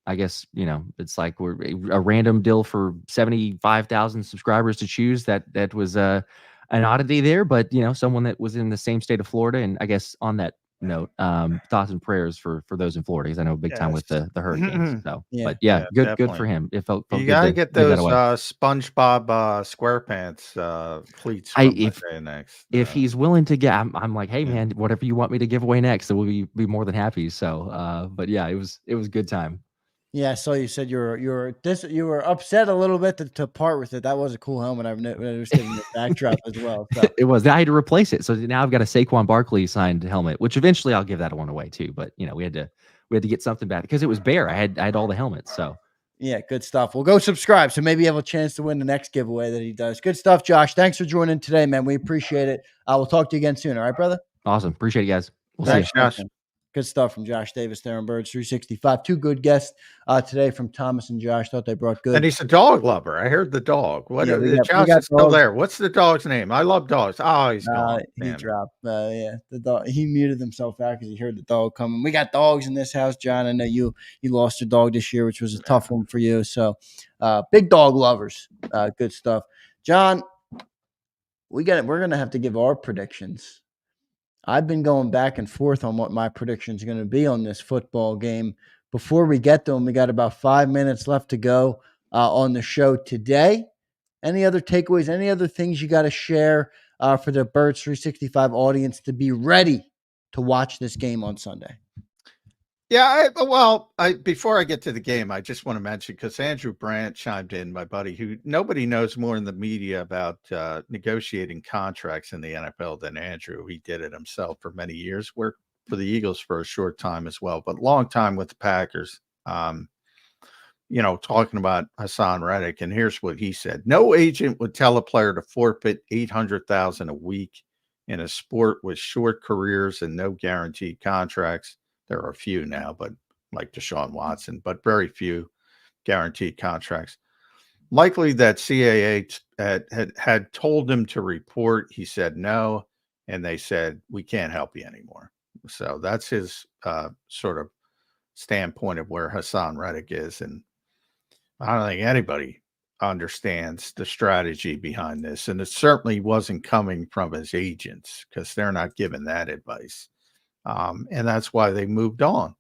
I guess it's like we're a random deal for 75,000 subscribers to choose. That was an oddity there, but someone that was in the same state of Florida, and I guess on that note, thoughts and prayers for those in Florida, because I know big time with the Hurricanes. So, but good for him. It felt You good gotta to get give that those away. SpongeBob SquarePants cleats from Isaiah next. If he's willing to get, I'm like, hey man, whatever you want me to give away next, so we'll be more than happy. So, but yeah, it was a good time. Yeah, I saw you said you were upset a little bit to part with it. That was a cool helmet. I've noticed it in the backdrop as well. So. It was. I had to replace it, so now I've got a Saquon Barkley signed helmet, which eventually I'll give that one away too. But we had to get something back because it was bare. I had all the helmets. So yeah, good stuff. Well, go subscribe so maybe you have a chance to win the next giveaway that he does. Good stuff, Josh. Thanks for joining today, man. We appreciate it. We'll talk to you again soon. All right, brother. Awesome. Appreciate it, guys. Thanks, Josh. Good stuff from Josh Davis there on Birds 365. Two good guests today from Thomas and Josh. Thought they brought good. And he's a dog lover. I heard the dog. Josh is still there. What's the dog's name? I love dogs. Oh, he's gone. He dropped. The dog. He muted himself out because he heard the dog coming. We got dogs in this house, John. I know you lost your dog this year, which was a tough one for you. So, big dog lovers. Good stuff, John. We're gonna have to give our predictions. I've been going back and forth on what my prediction is going to be on this football game. Before we get to them, we got about 5 minutes left to go on the show today. Any other takeaways? Any other things you got to share for the Birds 365 audience to be ready to watch this game on Sunday? Yeah, before I get to the game, I just want to mention, because Andrew Brandt chimed in, my buddy, who nobody knows more in the media about negotiating contracts in the NFL than Andrew. He did it himself for many years, worked for the Eagles for a short time as well, but long time with the Packers. Talking about Hassan Reddick, and here's what he said: no agent would tell a player to forfeit $800,000 a week in a sport with short careers and no guaranteed contracts. There are a few now, but like Deshaun Watson, but very few guaranteed contracts. Likely that CAA had told him to report. He said no, and they said, we can't help you anymore. So that's his sort of standpoint of where Hassan Reddick is. And I don't think anybody understands the strategy behind this. And it certainly wasn't coming from his agents, because they're not giving that advice. And that's why they moved on,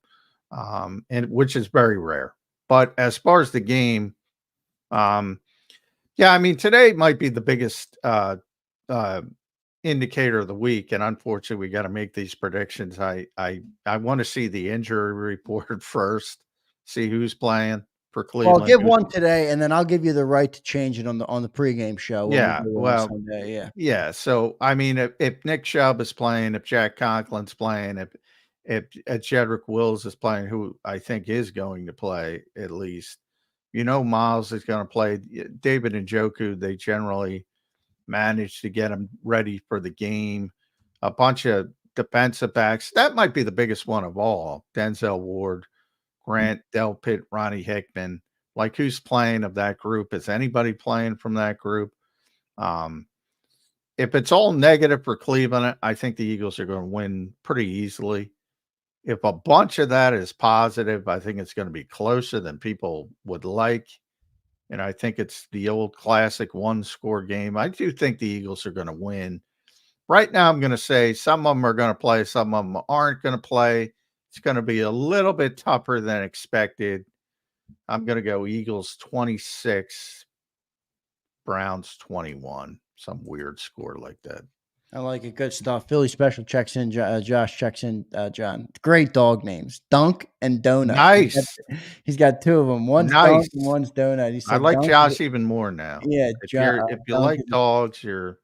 and which is very rare. But as far as the game, today might be the biggest indicator of the week. And unfortunately, we got to make these predictions. I want to see the injury report first, see who's playing for Cleveland. Well, I'll give one today, and then I'll give you the right to change it on the pregame show. Yeah. So if Nick Chubb is playing, if Jack Conklin's playing, if Jedrick Wills is playing, who I think is going to play at least, Miles is going to play. David Njoku, they generally manage to get him ready for the game. A bunch of defensive backs. That might be the biggest one of all. Denzel Ward, Grant Delpit, Ronnie Hickman. Like, who's playing of that group? Is anybody playing from that group? If it's all negative for Cleveland, I think the Eagles are going to win pretty easily. If a bunch of that is positive, I think it's going to be closer than people would like. And I think it's the old classic one-score game. I do think the Eagles are going to win. Right now, I'm going to say some of them are going to play, some of them aren't going to play. It's going to be a little bit tougher than expected. I'm going to go Eagles 26, Browns 21, some weird score like that. I like it. Good stuff. Philly Special checks in. Josh checks in. John, great dog names: Dunk and Donut. Nice. He's got two of them. One's Dunk Nice. and one's Donut. He I said, like Dunk Josh even more now. Yeah, If you Dunk like dogs, you're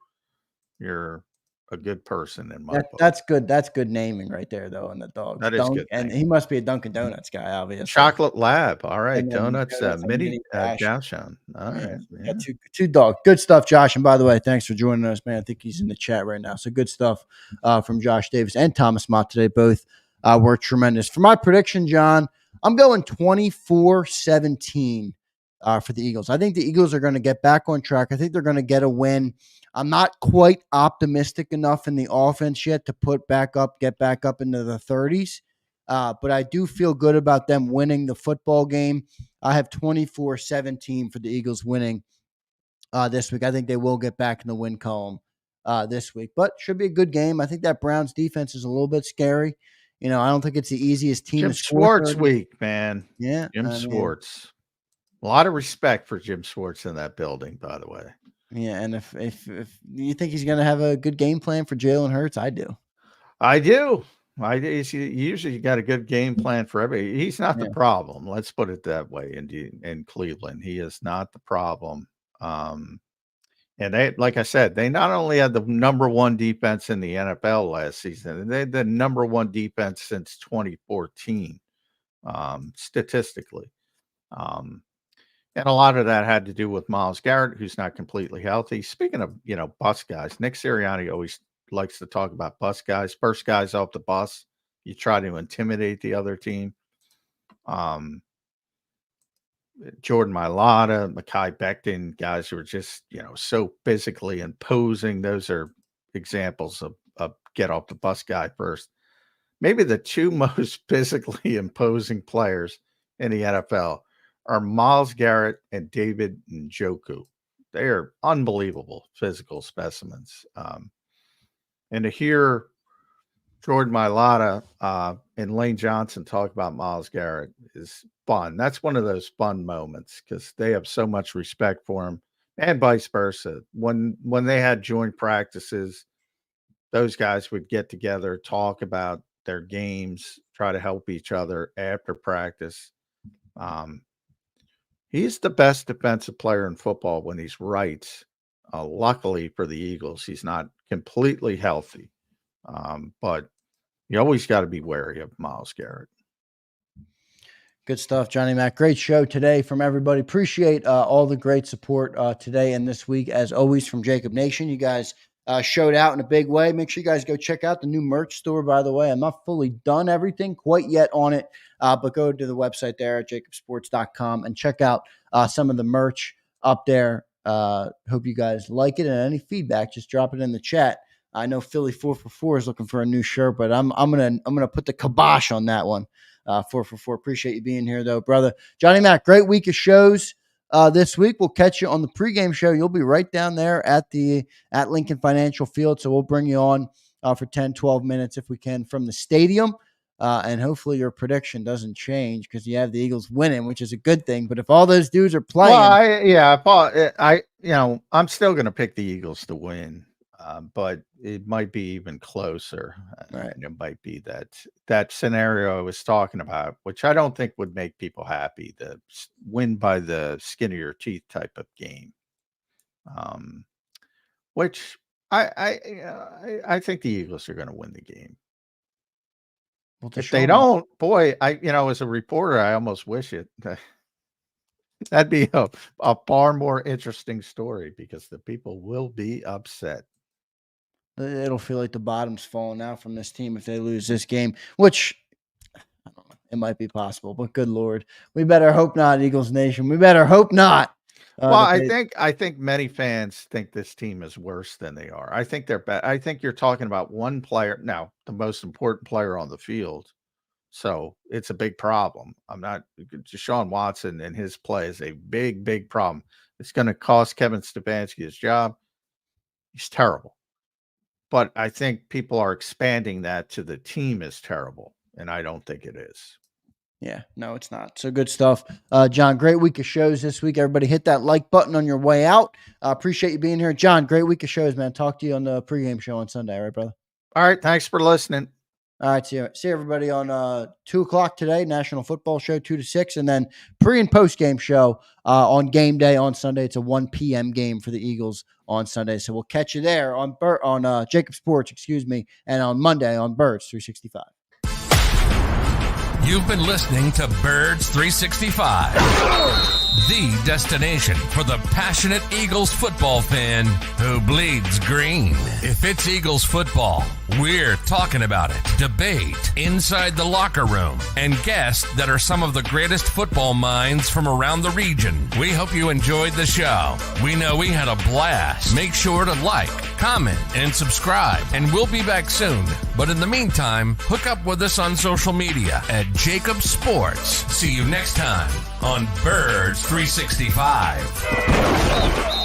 a good person in my book. That's good. That's good naming right there, though, on the dogs. That is Dunk, good and naming. he must be a Dunkin' Donuts guy, obviously. Chocolate Lab. All right. And then Donuts, and mini Dash. Gauchon. All right. Yeah. Got two dogs. Good stuff, Josh. And by the way, thanks for joining us, man. I think he's in the chat right now. So good stuff from Josh Davis and Thomas Mott today. Both were tremendous. For my prediction, John, I'm going 24-17 for the Eagles. I think the Eagles are going to get back on track. I think they're going to get a win. I'm not quite optimistic enough in the offense yet to get back up into the 30s. But I do feel good about them winning the football game. I have 24-17 for the Eagles winning this week. I think they will get back in the win column this week, but should be a good game. I think that Browns defense is a little bit scary. I don't think it's the easiest team. Jim Schwartz week, man. Yeah. Jim Schwartz. A lot of respect for Jim Schwartz in that building, by the way. Yeah, and if you think he's going to have a good game plan for Jalen Hurts, I do. I do. Usually you got a good game plan for everybody. He's not the problem. Let's put it that way. In Cleveland, he is not the problem. And they, like I said, they not only had the number one defense in the NFL last season, they had the number one defense since 2014, statistically. And a lot of that had to do with Myles Garrett, who's not completely healthy. Speaking of, bus guys, Nick Sirianni always likes to talk about bus guys. First guys off the bus, you try to intimidate the other team. Jordan Mailata, Mekhi Becton, guys who are just, so physically imposing. Those are examples of get off the bus guy first. Maybe the two most physically imposing players in the NFL are Myles Garrett and David Njoku. They are unbelievable physical specimens. And to hear Jordan Mailata and Lane Johnson talk about Myles Garrett is fun. That's one of those fun moments because they have so much respect for him, and vice versa. When they had joint practices, those guys would get together, talk about their games, try to help each other after practice. He's the best defensive player in football when he's right. Luckily for the Eagles, he's not completely healthy. But you always got to be wary of Myles Garrett. Good stuff, Johnny Mac. Great show today from everybody. Appreciate all the great support today and this week, as always, from JAKIB Nation. You guys showed out in a big way. Make sure you guys go check out the new merch store, by the way. I'm not fully done everything quite yet on it, but go to the website there at jakibsports.com and check out some of the merch up there. Hope you guys like it, and any feedback, just drop it in the chat. I know Philly 444 is looking for a new shirt, but I'm gonna put the kibosh on that one. 444. Appreciate you being here, though, brother. Johnny Mac, great week of shows this week. We'll catch you on the pregame show. You'll be right down there at Lincoln Financial Field, so we'll bring you on for 10, 12 minutes if we can from the stadium. And hopefully your prediction doesn't change because you have the Eagles winning, which is a good thing. But if all those dudes are playing, I'm still going to pick the Eagles to win, but it might be even closer. Right. It might be that scenario I was talking about, which I don't think would make people happy. The win by the skin of your teeth type of game, which I think the Eagles are going to win the game. Well, if they don't, boy, as a reporter, I almost wish it. That'd be a far more interesting story because the people will be upset. It'll feel like the bottom's falling out from this team if they lose this game, which I don't know. It might be possible, but good Lord, we better hope not, Eagles Nation. We better hope not. I think many fans think this team is worse than they are. I think they're bad. I think you're talking about one player now, the most important player on the field. So it's a big problem. Deshaun Watson and his play is a big, big problem. It's going to cost Kevin Stefanski his job. He's terrible. But I think people are expanding that to the team is terrible. And I don't think it is. Yeah, no, it's not. So good stuff. John, great week of shows this week. Everybody hit that like button on your way out. Appreciate you being here. John, great week of shows, man. Talk to you on the pregame show on Sunday. All right, brother? All right. Thanks for listening. All right. See everybody on 2:00 today, National Football Show, 2 to 6. And then pre and post game show on game day on Sunday. It's a 1 p.m. game for the Eagles on Sunday. So we'll catch you there on JAKIB Sports, and on Monday on Birds 365. You've been listening to Birds 365, the destination for the passionate Eagles football fan who bleeds green. If it's Eagles football, we're talking about it. Debate inside the locker room and guests that are some of the greatest football minds from around the region. We hope you enjoyed the show. We know we had a blast. Make sure to like, comment, and subscribe, and we'll be back soon. But in the meantime, hook up with us on social media at JAKIB Sports. See you next time on Birds 365.